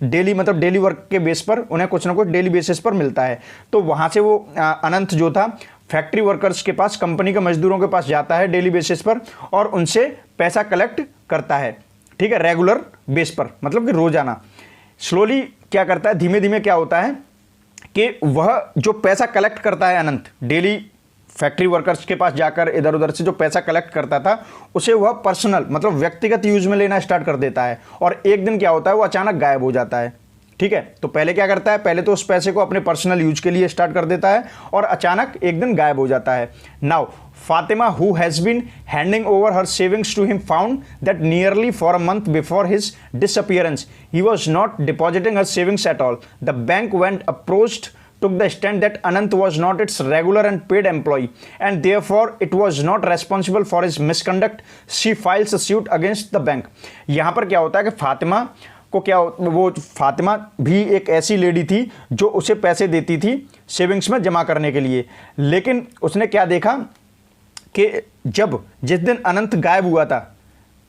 डेली मतलब डेली वर्क के बेस पर उन्हें कुछ ना कुछ डेली बेसिस पर मिलता है। तो वहाँ से वो अनंत जो था फैक्ट्री वर्कर्स के पास, कंपनी के मजदूरों के पास जाता है डेली बेसिस पर और उनसे पैसा कलेक्ट करता है, ठीक है, रेगुलर बेस पर, मतलब कि रोजाना। स्लोली क्या करता है, धीमे धीमे क्या होता है कि वह जो पैसा कलेक्ट करता है अनंत, डेली फैक्ट्री वर्कर्स के पास जाकर इधर उधर से जो पैसा कलेक्ट करता था उसे वह पर्सनल मतलब व्यक्तिगत यूज में लेना स्टार्ट कर देता है, और एक दिन क्या होता है, वो अचानक गायब हो जाता है, ठीक है। तो पहले क्या करता है, पहले तो उस पैसे को अपने पर्सनल यूज के लिए स्टार्ट कर देता है और अचानक एक दिन गायब हो जाता है। Now Fatima who has been handing over her savings to him found that nearly for a month before his disappearance he was not depositing her savings at all. The bank went approached took the stand that Anant was not its regular and paid employee and therefore it was not responsible for his misconduct. She files a suit against the bank. यहाँ पर क्या होता है कि फातिमा को वो फातिमा भी एक ऐसी लेडी थी जो उसे पैसे देती थी सेविंग्स में जमा करने के लिए, लेकिन उसने क्या देखा कि जिस दिन अनंत गायब हुआ था,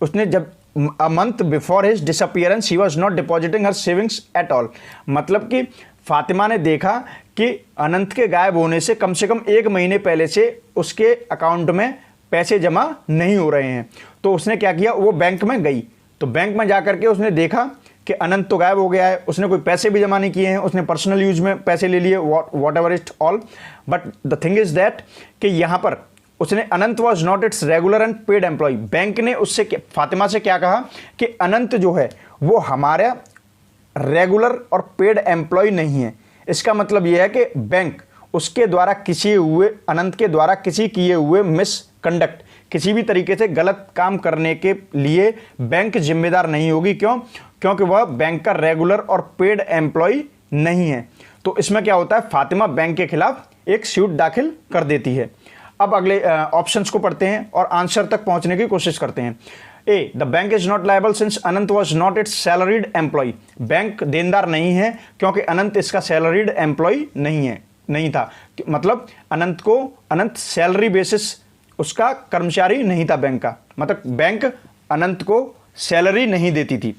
उसने जब a month before his disappearance he was not depositing her savings at all, मतलब कि फातिमा ने देखा कि अनंत के गायब होने से कम 1 महीने पहले से उसके अकाउंट में पैसे जमा नहीं हो रहे हैं। तो उसने क्या किया, वो बैंक में गई, तो बैंक में जाकर के उसने देखा कि अनंत तो गायब हो गया है, उसने कोई पैसे भी जमा नहीं किए हैं, उसने पर्सनल यूज में पैसे ले लिए, whatever it all, but the thing is that कि यहाँ पर उसने Anant was not its regular and paid employee. Bank ने उससे फातिमा से क्या कहा कि अनंत जो है वो हमारा रेगुलर और पेड एम्प्लॉय नहीं है। इसका मतलब यह है कि बैंक उसके द्वारा अनंत के द्वारा किसी किए हुए मिसकंडक्ट, किसी भी तरीके से गलत काम करने के लिए बैंक जिम्मेदार नहीं होगी। क्यों? क्योंकि वह बैंक का रेगुलर और पेड एम्प्लॉय नहीं है। तो इसमें क्या होता है, फातिमा बैंक के खिलाफ एक सूट दाखिल कर देती है। अब अगले ऑप्शंस को पढ़ते हैं और आंसर तक पहुंचने की कोशिश करते हैं। A, the bank is not liable since Anant was not its salaried employee. Bank देनदार नहीं है क्योंकि अनंत इसका सैलरीड एम्प्लॉय नहीं था। मतलब अनंत सैलरी बेसिस उसका कर्मचारी नहीं था बैंक का, मतलब बैंक अनंत को सैलरी नहीं देती थी।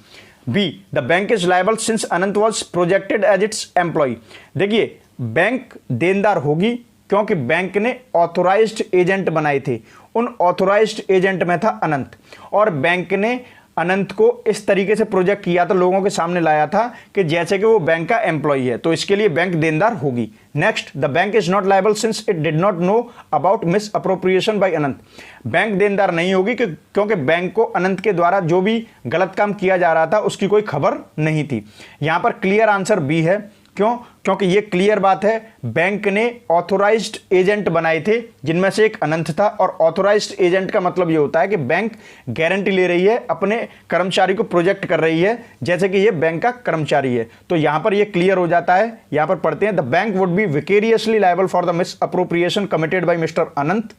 B, the bank is liable since Anant was projected as its employ. देखिए, बैंक देनदार होगी क्योंकि बैंक ने ऑथोराइज्ड एजेंट बनाए थे, उन ऑथोराइज्ड एजेंट में था अनंत, और बैंक ने अनंत को इस तरीके से प्रोजेक्ट किया था, लोगों के सामने लाया था कि जैसे कि वो बैंक का एम्प्लॉय है, तो इसके लिए बैंक देनदार होगी। Next, the bank is not liable since it did not know about misappropriation by Anant. Bank देनदार नहीं होगी क्योंकि बैंक को अनंत के द्वारा जो भी गलत काम किया जा रहा था उसकी कोई खबर नहीं थी। यहां पर क्लियर आंसर बी है। क्यों? क्योंकि ये क्लियर बात है, बैंक ने ऑथोराइज्ड एजेंट बनाए थे जिनमें से एक अनंत था, और ऑथोराइज्ड एजेंट का मतलब ये होता है कि बैंक गारंटी ले रही है, अपने कर्मचारी को प्रोजेक्ट कर रही है जैसे कि ये बैंक का कर्मचारी है। तो यहां पर ये क्लियर हो जाता है। यहां पर पढ़ते हैं, the bank would be vicariously liable for the misappropriation committed by mister Anant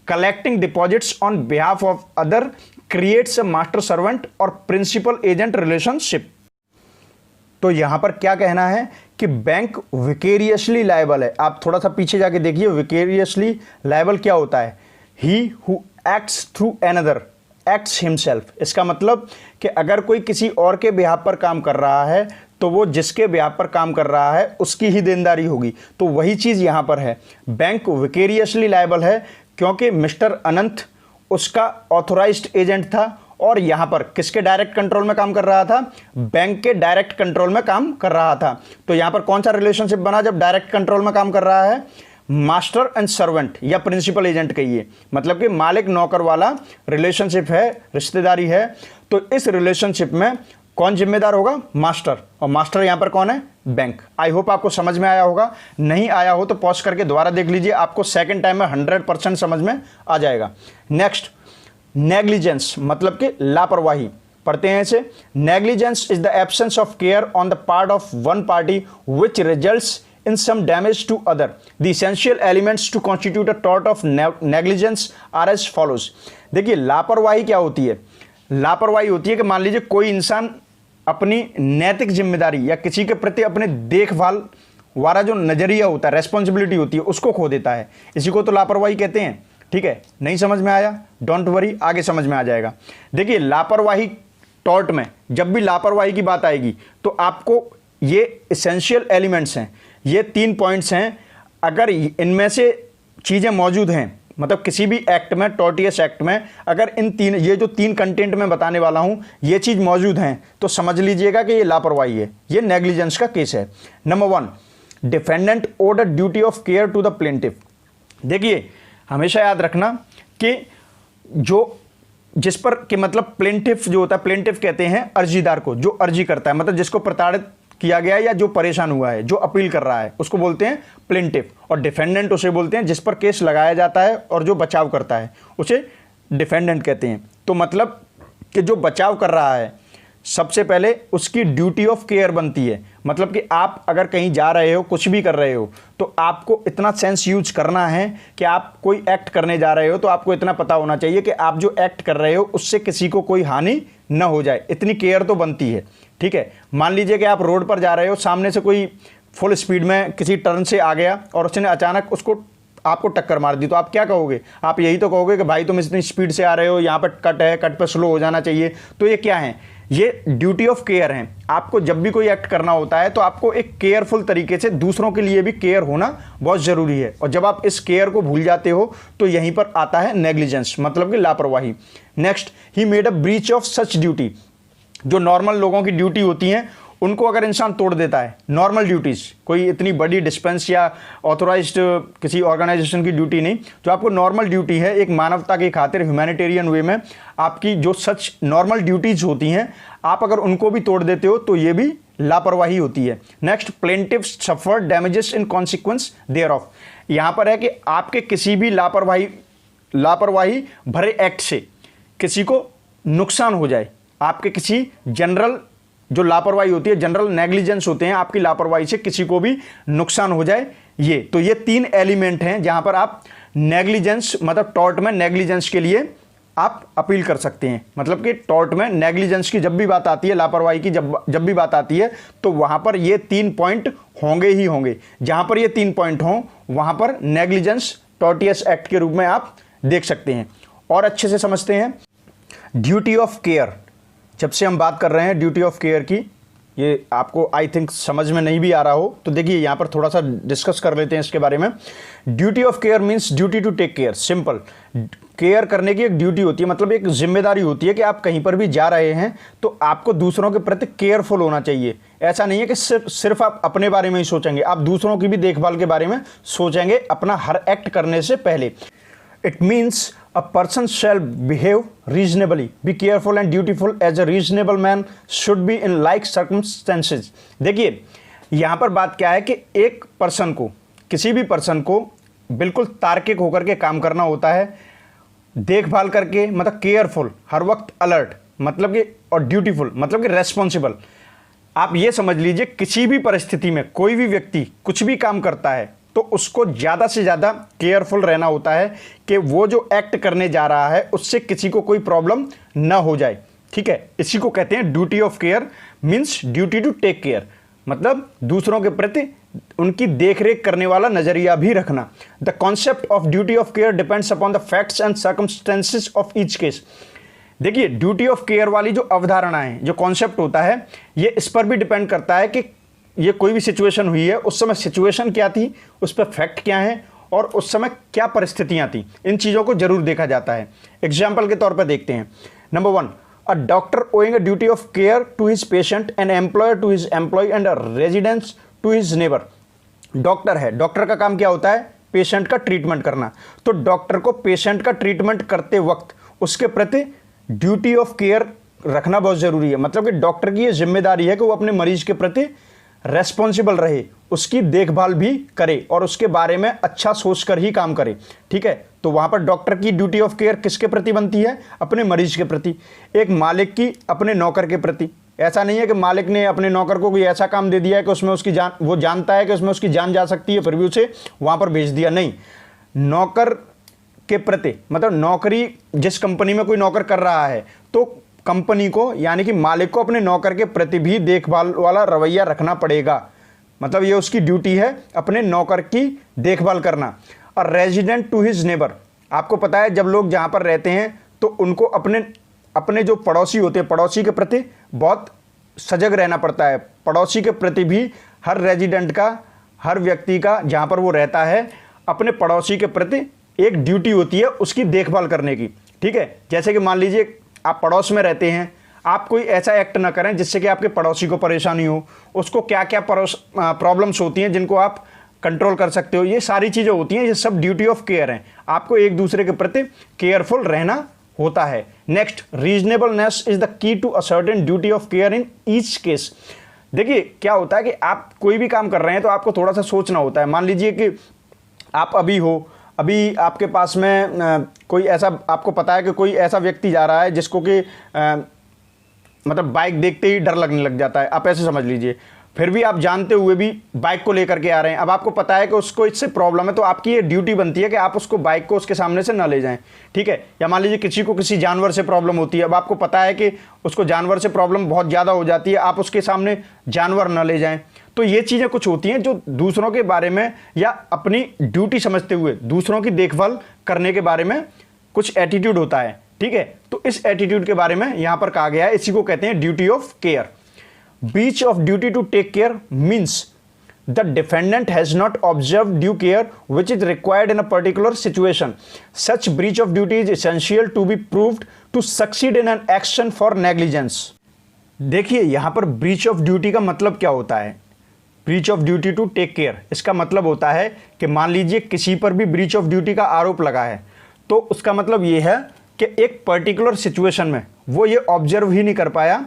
collecting deposits on behalf of other creates a master servant और प्रिंसिपल एजेंट रिलेशनशिप। तो यहां पर क्या कहना है कि बैंक विकेरियसली लायबल है। आप थोड़ा सा पीछे जाके देखिए, विकेरियसली लायबल क्या होता है, he who acts through another acts himself. इसका मतलब कि अगर कोई किसी और के बिहाफ पर काम कर रहा है तो वो जिसके बिहाफ पर काम कर रहा है उसकी ही देनदारी होगी। तो वही चीज़ यहां पर है, बैंक विकेरियसली लायबल है क्योंकि मिस्टर अनंत उसका ऑथोराइज्ड एजेंट था, और यहां पर किसके डायरेक्ट कंट्रोल में काम कर रहा था, बैंक के डायरेक्ट कंट्रोल में काम कर रहा था। तो यहां पर कौन सा रिलेशनशिप बना जब डायरेक्ट कंट्रोल में काम कर रहा है, मास्टर एंड सर्वेंट या प्रिंसिपल एजेंट कहिए, मतलब कि मालिक नौकर वाला रिलेशनशिप है, रिश्तेदारी है। तो इस रिलेशनशिप में कौन जिम्मेदार होगा, मास्टर, और मास्टर यहां पर कौन है, बैंक। आई होप आपको समझ में आया होगा। नहीं आया हो तो पॉज करके दोबारा देख लीजिए, आपको सेकंड टाइम में 100% समझ में आ जाएगा। नेक्स्ट, नेग्लिजेंस मतलब कि लापरवाही। पढ़ते हैं इसे। Negligence is the absence of care on the part of one party which results in some damage to other. The essential elements to constitute a tort of negligence are as follows. देखिए, लापरवाही क्या होती है, लापरवाही होती है कि मान लीजिए कोई इंसान अपनी नैतिक जिम्मेदारी या किसी के प्रति अपने देखभाल वाला जो नजरिया होता है, रेस्पॉन्सिबिलिटी होती है, उसको खो देता है। इसी को तो लापरवाही कहते हैं। ठीक है, नहीं समझ में आया, डोंट वरी, आगे समझ में आ जाएगा। देखिए, लापरवाही टॉर्ट में जब भी लापरवाही की बात आएगी तो आपको ये एसेंशियल एलिमेंट्स हैं, ये 3 पॉइंट्स हैं। अगर इनमें से चीज़ें मौजूद हैं, मतलब किसी भी एक्ट में, टॉर्टियस एक्ट में, अगर ये जो 3 कंटेंट में बताने वाला हूं, ये चीज़ मौजूद हैं, तो समझ लीजिएगा कि ये लापरवाही है, ये नेग्लिजेंस का केस है। Number 1, defendant owed a duty of care to the plaintiff. देखिए, हमेशा याद रखना कि जिस पर कि मतलब प्लेंटिफ जो होता है, प्लेंटिफ कहते हैं अर्जीदार को, जो अर्जी करता है, मतलब जिसको प्रताड़ित किया गया है या जो परेशान हुआ है, जो अपील कर रहा है, उसको बोलते हैं प्लेंटिफ। और डिफेंडेंट उसे बोलते हैं जिस पर केस लगाया जाता है और जो बचाव करता है, उसे डिफेंडेंट कहते हैं। तो मतलब कि जो बचाव कर रहा है, सबसे पहले उसकी ड्यूटी ऑफ केयर बनती है। मतलब कि आप अगर कहीं जा रहे हो, कुछ भी कर रहे हो, तो आपको इतना सेंस यूज करना है कि आप कोई एक्ट करने जा रहे हो तो आपको इतना पता होना चाहिए कि आप जो एक्ट कर रहे हो उससे किसी को कोई हानि न हो जाए। इतनी केयर तो बनती है। ठीक है, मान लीजिए कि आप रोड पर जा रहे हो, सामने से कोई फुल स्पीड में किसी टर्न से आ गया और उसने अचानक आपको टक्कर मार दी, तो आप क्या कहोगे? आप यही तो कहोगे कि भाई तुम इतनी स्पीड से आ रहे हो, यहाँ पर कट है, कट पर स्लो हो जाना चाहिए। तो ये क्या है? ये ड्यूटी ऑफ केयर है। आपको जब भी कोई एक्ट करना होता है तो आपको एक केयरफुल तरीके से, दूसरों के लिए भी केयर होना बहुत ज़रूरी है। और जब आप इस केयर को भूल जाते हो तो यहीं पर आता है नेग्लिजेंस, मतलब कि लापरवाही। Next, he made a breach of such duty. जो नॉर्मल लोगों की ड्यूटी होती हैं उनको अगर इंसान तोड़ देता है, नॉर्मल ड्यूटीज़, कोई इतनी बड़ी डिस्पेंस या ऑथोराइज्ड किसी ऑर्गेनाइजेशन की ड्यूटी नहीं, जो आपको नॉर्मल ड्यूटी है एक मानवता की खातिर ह्यूमैनिटेरियन वे में आपकी जो सच नॉर्मल ड्यूटीज़ होती हैं, आप अगर उनको भी तोड़ देते हो तो ये भी लापरवाही होती है। Next, plaintiff suffer damages in consequence thereof. यहाँ पर है कि आपके किसी भी लापरवाही भरे एक्ट से किसी को नुकसान हो जाए, आपके किसी जनरल जो लापरवाही होती है, जनरल नेग्लिजेंस होते हैं, आपकी लापरवाही से किसी को भी नुकसान हो जाए, ये 3 एलिमेंट हैं जहां पर आप नेग्लिजेंस मतलब टॉर्ट में नेग्लिजेंस के लिए आप अपील कर सकते हैं। मतलब कि टॉर्ट में नेग्लिजेंस की जब भी बात आती है, लापरवाही की जब भी बात आती है, तो वहां पर ये 3 पॉइंट होंगे ही होंगे। जहां पर ये 3 पॉइंट हों वहां पर नेग्लिजेंस टॉर्टियस एक्ट के रूप में आप देख सकते हैं। और अच्छे से समझते हैं ड्यूटी ऑफ केयर। जब से हम बात कर रहे हैं ड्यूटी ऑफ केयर की, ये आपको आई थिंक समझ में नहीं भी आ रहा हो तो देखिए यहाँ पर थोड़ा सा डिस्कस कर लेते हैं इसके बारे में। Duty of care means duty to take care. Simple, care करने की एक ड्यूटी होती है, मतलब एक जिम्मेदारी होती है कि आप कहीं पर भी जा रहे हैं तो आपको दूसरों के प्रति केयरफुल होना चाहिए। ऐसा नहीं है कि सिर्फ आप अपने बारे में ही सोचेंगे, आप दूसरों की भी देखभाल के बारे में सोचेंगे अपना हर एक्ट करने से पहले। It means a person shall behave reasonably, be careful and dutiful as a reasonable man should be in like circumstances। देखिए यहाँ पर बात क्या है कि एक पर्सन को, किसी भी पर्सन को बिल्कुल तार्किक होकर के काम करना होता है, देखभाल करके, मतलब केयरफुल, हर वक्त अलर्ट, मतलब कि, और ड्यूटीफुल मतलब कि रेस्पॉन्सिबल। आप ये समझ लीजिए किसी भी परिस्थिति में कोई भी व्यक्ति कुछ भी काम करता है तो उसको ज़्यादा से ज़्यादा केयरफुल रहना होता है कि वो जो एक्ट करने जा रहा है उससे किसी को कोई प्रॉब्लम ना हो जाए। ठीक है, इसी को कहते हैं duty of care, means duty to take care, मतलब दूसरों के प्रति उनकी देखरेख करने वाला नजरिया भी रखना। The concept of duty of care depends upon the facts and circumstances of each case. देखिए ड्यूटी ऑफ केयर वाली जो अवधारणा है, जो कॉन्सेप्ट होता है, ये इस पर भी डिपेंड करता है कि ये कोई भी सिचुएशन हुई है, उस समय सिचुएशन क्या थी, उस पर फैक्ट क्या है और उस समय क्या परिस्थितियां थी, इन चीज़ों को जरूर देखा जाता है। एग्जाम्पल के तौर पर देखते हैं। Number 1, a doctor owing a duty of care to his patient, an employer to his employee and a residence to his neighbour. Doctor है, डॉक्टर का काम क्या होता है, पेशेंट का ट्रीटमेंट करना। तो डॉक्टर को पेशेंट का ट्रीटमेंट करते वक्त उसके प्रति ड्यूटी ऑफ केयर रखना बहुत ज़रूरी है। मतलब कि डॉक्टर की ये जिम्मेदारी है कि वो अपने मरीज के प्रति रेस्पॉन्सिबल रहे, उसकी देखभाल भी करे और उसके बारे में अच्छा सोचकर ही काम करे। ठीक है, तो वहाँ पर डॉक्टर की ड्यूटी ऑफ केयर किसके प्रति बनती है, अपने मरीज के प्रति। एक मालिक की अपने नौकर के प्रति। ऐसा नहीं है कि मालिक ने अपने नौकर को कोई ऐसा काम दे दिया है कि उसमें उसकी जान, वो जानता है कि उसमें उसकी जान जा सकती है, फिर भी उसे वहाँ पर भेज दिया। नहीं, नौकर के प्रति, मतलब नौकरी जिस कंपनी में कोई नौकर कर रहा है तो कंपनी को यानी कि मालिक को अपने नौकर के प्रति भी देखभाल वाला रवैया रखना पड़ेगा। मतलब ये उसकी ड्यूटी है अपने नौकर की देखभाल करना। और रेजिडेंट टू हिज नेबर, आपको पता है जब लोग जहाँ पर रहते हैं तो उनको अपने जो पड़ोसी होते हैं, पड़ोसी के प्रति बहुत सजग रहना पड़ता है। पड़ोसी के प्रति भी हर रेजिडेंट का, हर व्यक्ति का जहाँ पर वो रहता है, अपने पड़ोसी के प्रति एक ड्यूटी होती है उसकी देखभाल करने की। ठीक है, जैसे कि मान लीजिए आप पड़ोस में रहते हैं, आप कोई ऐसा एक्ट ना करें जिससे कि आपके पड़ोसी को परेशानी हो। उसको क्या क्या प्रॉब्लम्स होती हैं जिनको आप कंट्रोल कर सकते हो, ये सारी चीज़ें होती हैं, ये सब ड्यूटी ऑफ केयर हैं। आपको एक दूसरे के प्रति केयरफुल रहना होता है। Next, reasonableness is the key to a certain duty of care in each case. देखिए क्या होता है कि आप कोई भी काम कर रहे हैं तो आपको थोड़ा सा सोचना होता है। मान लीजिए कि आप अभी आपके पास में कोई ऐसा, आपको पता है कि कोई ऐसा व्यक्ति जा रहा है जिसको कि मतलब बाइक देखते ही डर लगने लग जाता है, आप ऐसे समझ लीजिए। फिर भी आप जानते हुए भी बाइक को लेकर के आ रहे हैं। अब आपको पता है कि उसको इससे प्रॉब्लम है, तो आपकी ये ड्यूटी बनती है कि आप उसको बाइक को उसके सामने से ना ले जाएं। ठीक है, या मान लीजिए किसी को किसी जानवर से प्रॉब्लम होती है, अब आपको पता है कि उसको जानवर से प्रॉब्लम बहुत ज़्यादा हो जाती है, आप उसके सामने जानवर ना ले जाएं। तो ये चीज़ें कुछ होती हैं जो दूसरों के बारे में या अपनी ड्यूटी समझते हुए दूसरों की देखभाल करने के बारे में कुछ एटीट्यूड होता है। ठीक है, तो इस एटीट्यूड के बारे में यहाँ पर कहा गया है, इसी को कहते हैं duty of care. breach of duty to take care means the defendant has not observed due care which is required in a particular situation. Such breach of duty is essential to be proved to succeed in an action for negligence. देखिए यहाँ पर breach of duty का मतलब क्या होता है, breach of duty to take care, इसका मतलब होता है कि मान लीजिए किसी पर भी ब्रीच ऑफ ड्यूटी का आरोप लगा है, तो उसका मतलब ये है कि एक पर्टिकुलर सिचुएशन में वो ये ऑब्जर्व ही नहीं कर पाया,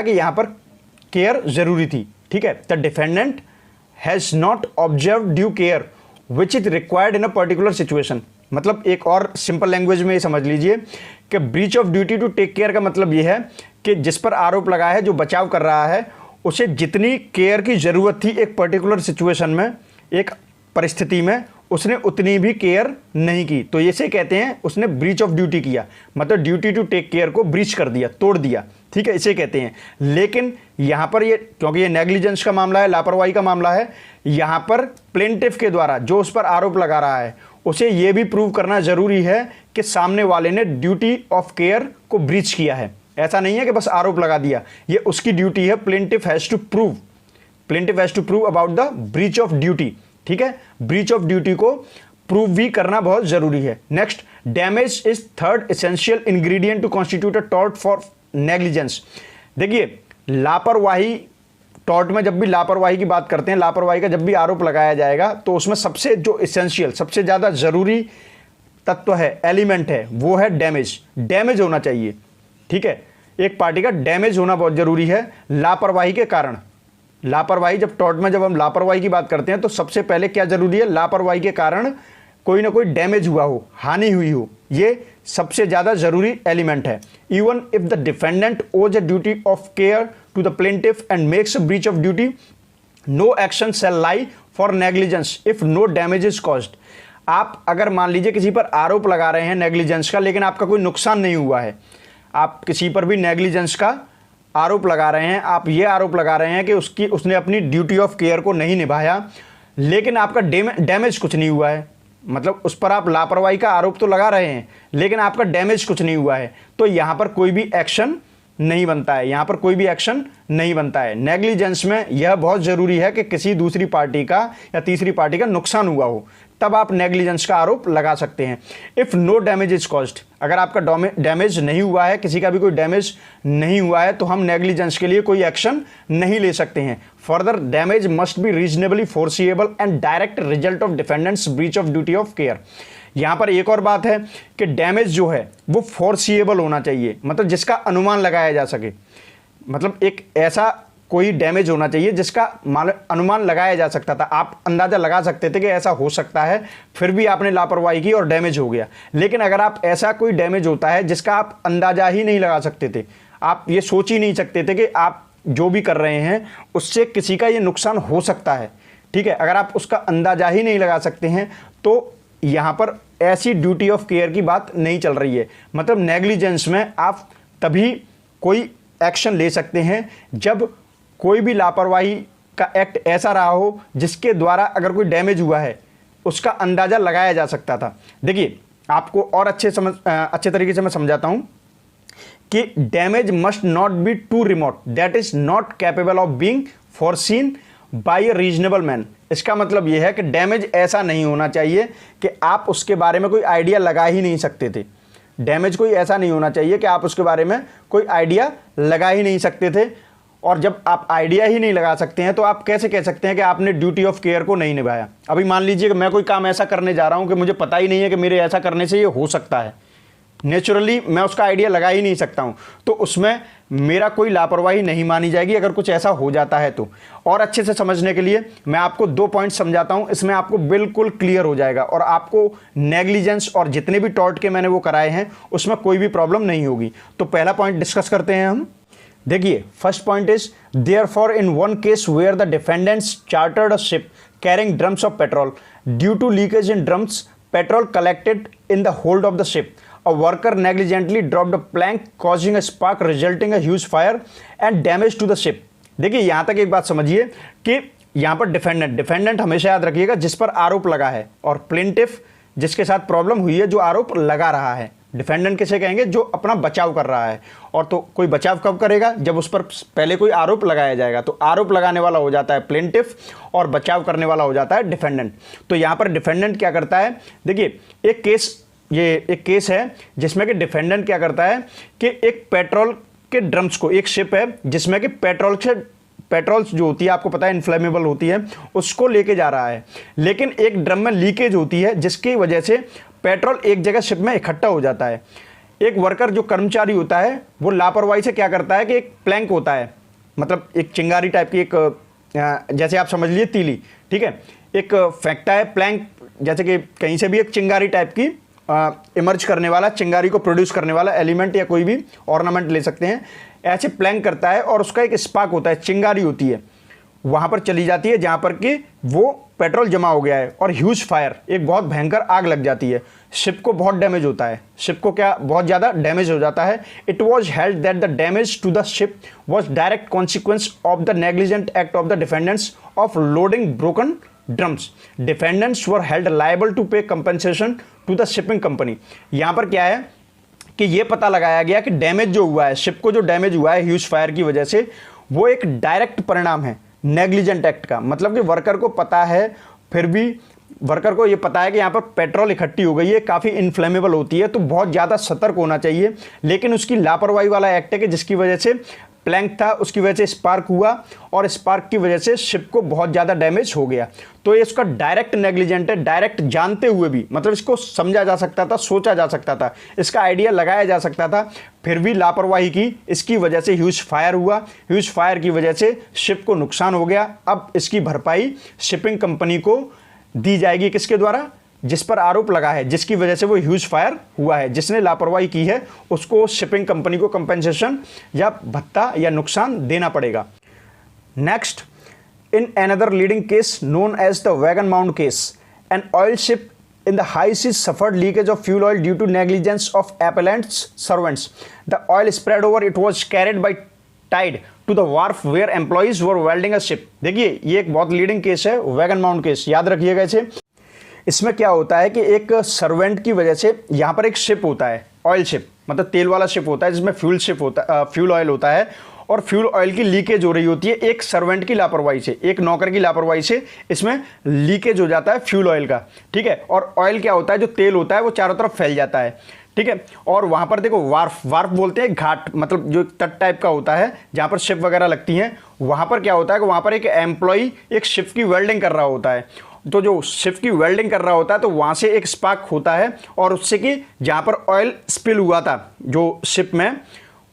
कि यहाँ पर केयर ज़रूरी थी। ठीक है, the defendant has not observe due care which is required in a particular situation. मतलब एक और सिंपल लैंग्वेज में ये समझ लीजिए कि breach of duty to take care का मतलब ये है कि जिस पर आरोप लगा है, जो बचाव कर रहा है, उसे जितनी केयर की ज़रूरत थी एक पर्टिकुलर सिचुएशन में, एक परिस्थिति में, उसने उतनी भी केयर नहीं की, तो इसे कहते हैं उसने ब्रीच ऑफ ड्यूटी किया, मतलब ड्यूटी टू टेक केयर को ब्रीच कर दिया, तोड़ दिया। ठीक है, इसे कहते हैं। लेकिन यहाँ पर ये, क्योंकि ये नेग्लिजेंस का मामला है, लापरवाही का मामला है, यहाँ पर प्लेंटिफ के द्वारा जो उस पर आरोप लगा रहा है उसे ये भी प्रूव करना ज़रूरी है कि सामने वाले ने ड्यूटी ऑफ केयर को ब्रीच किया है। ऐसा नहीं है कि बस आरोप लगा दिया, ये उसकी ड्यूटी है। Plaintiff has to prove about the breach of duty. ठीक है, ब्रीच ऑफ ड्यूटी को प्रूव भी करना बहुत जरूरी है। Next, damage is third essential ingredient to constitute a tort for negligence. देखिए, लापरवाही, टॉर्ट में जब भी लापरवाही की बात करते हैं, लापरवाही का जब भी आरोप लगाया जाएगा तो उसमें सबसे जो एसेंशियल, सबसे ज़्यादा ज़रूरी तत्व है, एलिमेंट है, वो है डैमेज। डैमेज होना चाहिए। ठीक है, एक पार्टी का डैमेज होना बहुत ज़रूरी है लापरवाही के कारण। लापरवाही, जब टॉर्ट में जब हम लापरवाही की बात करते हैं तो सबसे पहले क्या जरूरी है, लापरवाही के कारण कोई ना कोई डैमेज हुआ हो, हानि हुई हो, ये सबसे ज़्यादा जरूरी एलिमेंट है। Even if the defendant owes a duty of care to the plaintiff and makes a breach of duty, no action shall lie for negligence if no damage is caused. आप अगर मान लीजिए किसी पर आरोप लगा रहे हैं नेग्लिजेंस का, लेकिन आपका कोई नुकसान नहीं हुआ है, आप किसी पर भी नेग्लिजेंस का आरोप लगा रहे हैं, आप ये आरोप लगा रहे हैं कि उसने अपनी ड्यूटी ऑफ केयर को नहीं निभाया, लेकिन आपका डैमेज कुछ नहीं हुआ है, मतलब उस पर आप लापरवाही का आरोप तो लगा रहे हैं लेकिन आपका डैमेज कुछ नहीं हुआ है, तो यहाँ पर कोई भी एक्शन नहीं बनता है, यहाँ पर कोई भी एक्शन नहीं बनता है। नेग्लिजेंस में यह बहुत ज़रूरी है कि किसी दूसरी पार्टी का या तीसरी पार्टी का नुकसान हुआ हो, तब आप नेग्लिजेंस का आरोप लगा सकते हैं। If no damage is caused, अगर आपका डैमेज नहीं हुआ है, किसी का भी कोई डैमेज नहीं हुआ है, तो हम नेग्लिजेंस के लिए कोई एक्शन नहीं ले सकते हैं। Further, damage must be reasonably foreseeable and direct result of defendants breach of duty of care. यहाँ पर एक और बात है कि डैमेज जो है वो फोर्सिएबल होना चाहिए, मतलब जिसका अनुमान लगाया जा सके, मतलब एक ऐसा कोई डैमेज होना चाहिए जिसका अनुमान लगाया जा सकता था, आप अंदाज़ा लगा सकते थे कि ऐसा हो सकता है, फिर भी आपने लापरवाही की और डैमेज हो गया। लेकिन अगर आप ऐसा कोई डैमेज होता है जिसका आप अंदाज़ा ही नहीं लगा सकते थे, आप ये सोच ही नहीं सकते थे कि आप जो भी कर रहे हैं उससे किसी का ये नुकसान हो सकता है, ठीक है, अगर आप उसका अंदाज़ा ही नहीं लगा सकते हैं तो यहाँ पर ऐसी ड्यूटी ऑफ केयर की बात नहीं चल रही है। मतलब नेग्लिजेंस में आप तभी कोई एक्शन ले सकते हैं जब कोई भी लापरवाही का एक्ट ऐसा रहा हो जिसके द्वारा अगर कोई डैमेज हुआ है उसका अंदाज़ा लगाया जा सकता था। देखिए, आपको और अच्छे तरीके से मैं समझाता हूँ कि damage must not be too remote that is not capable of being foreseen by a reasonable man. इसका मतलब यह है कि डैमेज ऐसा नहीं होना चाहिए कि आप उसके बारे में कोई आइडिया लगा ही नहीं सकते थे। डैमेज कोई ऐसा नहीं होना चाहिए कि आप उसके बारे में कोई आइडिया लगा ही नहीं सकते थे, और जब आप आइडिया ही नहीं लगा सकते हैं तो आप कैसे कह सकते हैं कि आपने ड्यूटी ऑफ केयर को नहीं निभाया। अभी मान लीजिए कि मैं कोई काम ऐसा करने जा रहा हूं कि मुझे पता ही नहीं है कि मेरे ऐसा करने से ये हो सकता है, नेचुरली मैं उसका आइडिया लगा ही नहीं सकता हूं, तो उसमें मेरा कोई लापरवाही नहीं मानी जाएगी अगर कुछ ऐसा हो जाता है तो। और अच्छे से समझने के लिए मैं आपको 2 पॉइंट समझाता हूं, इसमें आपको बिल्कुल क्लियर हो जाएगा और आपको नेग्लिजेंस और जितने भी टॉर्ट के मैंने वो कराए हैं उसमें कोई भी प्रॉब्लम नहीं होगी। तो पहला पॉइंट डिस्कस करते हैं हम। देखिए, first point is therefore in one case where the defendants chartered a ship carrying drums of petrol due to leakage in drums petrol collected in the hold of the ship, a worker negligently dropped a plank causing a spark resulting a huge fire and damage to the ship। देखिए, यहाँ तक एक बात समझिए कि यहाँ पर defendant हमेशा याद रखिएगा जिस पर आरोप लगा है, और प्लेंटिफ जिसके साथ प्रॉब्लम हुई है, जो आरोप लगा रहा है। डिफेंडेंट किसे कहेंगे? जो अपना बचाव कर रहा है। और तो कोई बचाव कब करेगा? जब उस पर पहले कोई आरोप लगाया जाएगा। तो आरोप लगाने वाला हो जाता है प्लेंटिफ और बचाव करने वाला हो जाता है डिफेंडेंट। तो यहाँ पर डिफेंडेंट क्या करता है? देखिए, ये एक केस है जिसमें कि डिफेंडेंट क्या करता है कि एक पेट्रोल के ड्रम्स को, एक शिप है जिसमें कि पेट्रोल जो होती है आपको पता है इनफ्लेमेबल होती है, उसको लेके जा रहा है, लेकिन एक ड्रम में लीकेज होती है जिसकी वजह से पेट्रोल एक जगह शिप में इकट्ठा हो जाता है। एक वर्कर जो कर्मचारी होता है वो लापरवाही से क्या करता है कि एक प्लैंक होता है, मतलब एक चिंगारी टाइप की, एक जैसे आप समझ लीजिए तीली, ठीक है, एक फेंकता है प्लैंक, जैसे कि कहीं से भी एक चिंगारी टाइप की इमर्ज करने वाला, चिंगारी को प्रोड्यूस करने वाला एलिमेंट या कोई भी ऑर्नामेंट ले सकते हैं, ऐसे प्लैंक करता है और उसका एक स्पार्क होता है, चिंगारी होती है, वहाँ पर चली जाती है जहाँ पर कि वो पेट्रोल जमा हो गया है और ह्यूज फायर, एक बहुत भयंकर आग लग जाती है। शिप को बहुत डैमेज होता है, शिप को क्या बहुत ज़्यादा डैमेज हो जाता है। It was held that the damage to the ship was direct consequence of the negligent act of the defendants of loading broken drums. Defendants were held liable to pay compensation to the shipping company. यहाँ पर क्या है कि ये पता लगाया गया कि डैमेज जो हुआ है, शिप को जो डैमेज हुआ है ह्यूज फायर की वजह से, वो एक डायरेक्ट परिणाम है नेग्लिजेंट एक्ट का। मतलब कि वर्कर को पता है, फिर भी वर्कर को ये पता है कि यहाँ पर पेट्रोल इकट्ठी हो गई है, काफ़ी इन्फ्लेमेबल होती है, तो बहुत ज़्यादा सतर्क होना चाहिए, लेकिन उसकी लापरवाही वाला एक्ट है कि जिसकी वजह से प्लैंक था, उसकी वजह से स्पार्क हुआ और स्पार्क की वजह से शिप को बहुत ज़्यादा डैमेज हो गया। तो ये इसका डायरेक्ट नेग्लिजेंट है, डायरेक्ट जानते हुए भी, मतलब इसको समझा जा सकता था, सोचा जा सकता था, इसका आइडिया लगाया जा सकता था, फिर भी लापरवाही की, इसकी वजह से ह्यूज फायर हुआ, ह्यूज फायर की वजह से शिप को नुकसान हो गया। अब इसकी भरपाई शिपिंग कंपनी को दी जाएगी, किसके द्वारा, जिस पर आरोप लगा है, जिसकी वजह से वो ह्यूज फायर हुआ है, जिसने लापरवाही की है, उसको शिपिंग कंपनी को कंपेंसेशन या भत्ता या नुकसान देना पड़ेगा। Next, in another leading case known as the Wagon Mound case, an oil ship in the high seas suffered leakage of fuel oil due to negligence of appellant's servants. The oil spread over, it was carried by tide to the wharf where employees were welding a ship. देखिए ये एक बहुत leading case है, wagon Mound case, याद रखिएगा इसे। इसमें क्या होता है कि एक सर्वेंट की वजह से, यहाँ पर एक शिप होता है, ऑयल शिप मतलब तेल वाला शिप होता है, जिसमें फ्यूल ऑयल होता है, और फ्यूल ऑयल की लीकेज हो रही होती है एक सर्वेंट की लापरवाही से, एक नौकर की लापरवाही से इसमें लीकेज हो जाता है फ्यूल ऑयल का, ठीक है। और ऑयल क्या होता है, जो तेल होता है वो चारों तरफ फैल जाता है, ठीक है। और वहाँ पर देखो वार्फ बोलते हैं घाट, मतलब जो तट टाइप का होता है जहाँ पर शिप वगैरह लगती हैं, वहाँ पर क्या होता है कि वहाँ पर एक एम्प्लॉई एक शिप की वेल्डिंग कर रहा होता है, तो जो शिप की वेल्डिंग कर रहा होता है तो वहाँ से एक स्पार्क होता है और उससे कि जहाँ पर ऑयल स्पिल हुआ था जो शिप में,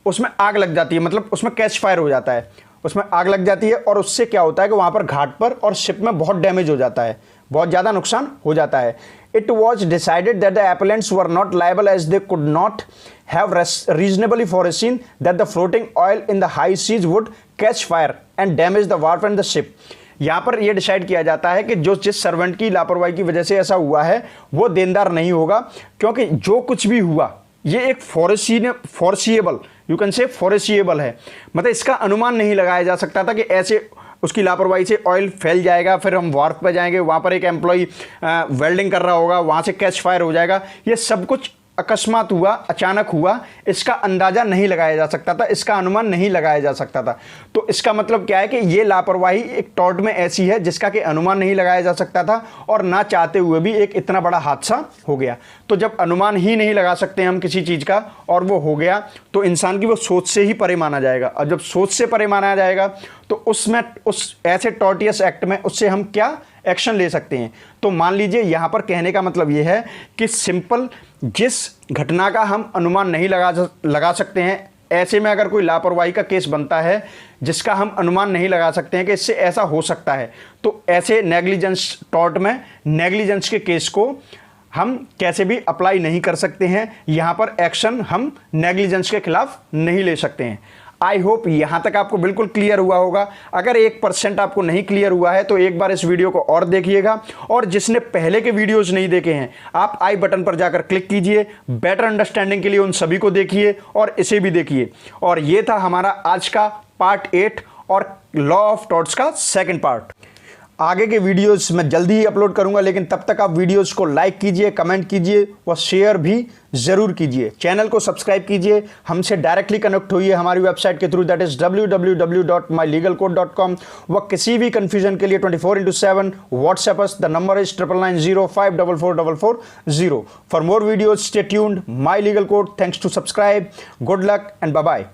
उसमें आग लग जाती है, मतलब उसमें कैच फायर हो जाता है, उसमें आग लग जाती है और उससे क्या होता है कि वहाँ पर घाट पर और शिप में बहुत डैमेज हो जाता है, बहुत ज़्यादा नुकसान हो जाता है। It was decided that the appellants were not liable as they could not have reasonably foreseen that the floating oil in the high seas would catch fire and damage the wharf and the ship. यहाँ पर यह decide किया जाता है कि जिस servant की लापरवाही की वजह से ऐसा हुआ है वो देनदार नहीं होगा, क्योंकि जो कुछ भी हुआ ये एक foreseeable, you can say foreseeable है, मतलब इसका अनुमान नहीं लगाया जा सकता था कि ऐसे उसकी लापरवाही से ऑयल फैल जाएगा, फिर हम वार्फ पे जाएंगे, वहाँ पर एक एम्प्लॉय वेल्डिंग कर रहा होगा, वहाँ से कैच फायर हो जाएगा। ये सब कुछ अकस्मात हुआ, अचानक हुआ, इसका अंदाज़ा नहीं लगाया जा सकता था, इसका अनुमान नहीं लगाया जा सकता था। तो इसका मतलब क्या है कि ये लापरवाही एक टॉर्ट में ऐसी है जिसका कि अनुमान नहीं लगाया जा सकता था और ना चाहते हुए भी एक इतना बड़ा हादसा हो गया। तो जब अनुमान ही नहीं लगा सकते हम किसी चीज़ का और वो हो गया तो इंसान की वो सोच से ही परे माना जाएगा, और जब सोच से परे माना जाएगा तो उसमें उस ऐसे टॉर्टियस एक्ट में उससे हम क्या एक्शन ले सकते हैं। तो मान लीजिए यहाँ पर कहने का मतलब ये है कि सिंपल जिस घटना का हम अनुमान नहीं लगा सकते हैं, ऐसे में अगर कोई लापरवाही का केस बनता है जिसका हम अनुमान नहीं लगा सकते हैं कि इससे ऐसा हो सकता है, तो ऐसे नेग्लिजेंस टॉर्ट में नेग्लिजेंस के केस को हम कैसे भी अप्लाई नहीं कर सकते हैं। यहाँ पर एक्शन हम नेग्लिजेंस के खिलाफ नहीं ले सकते हैं। आई होप यहाँ तक आपको बिल्कुल क्लियर हुआ होगा। अगर 1% आपको नहीं क्लियर हुआ है तो एक बार इस वीडियो को और देखिएगा, और जिसने पहले के वीडियोस नहीं देखे हैं आप आई बटन पर जाकर क्लिक कीजिए, बेटर अंडरस्टैंडिंग के लिए उन सभी को देखिए और इसे भी देखिए। और ये था हमारा आज का पार्ट 8 और लॉ ऑफ टॉर्ट्स का सेकंड पार्ट। आगे के वीडियोस मैं जल्दी ही अपलोड करूंगा, लेकिन तब तक आप वीडियोस को लाइक कीजिए, कमेंट कीजिए व शेयर भी ज़रूर कीजिए। चैनल को सब्सक्राइब कीजिए, हमसे डायरेक्टली कनेक्ट होइए हमारी वेबसाइट के थ्रू, दैट इज www.mylegalcode.com। व किसी भी कन्फ्यूजन के लिए 24/7 WhatsApp us, the number is 9990544440। For more videos stay tuned. My legal code. Thanks to subscribe. Good luck and bye bye.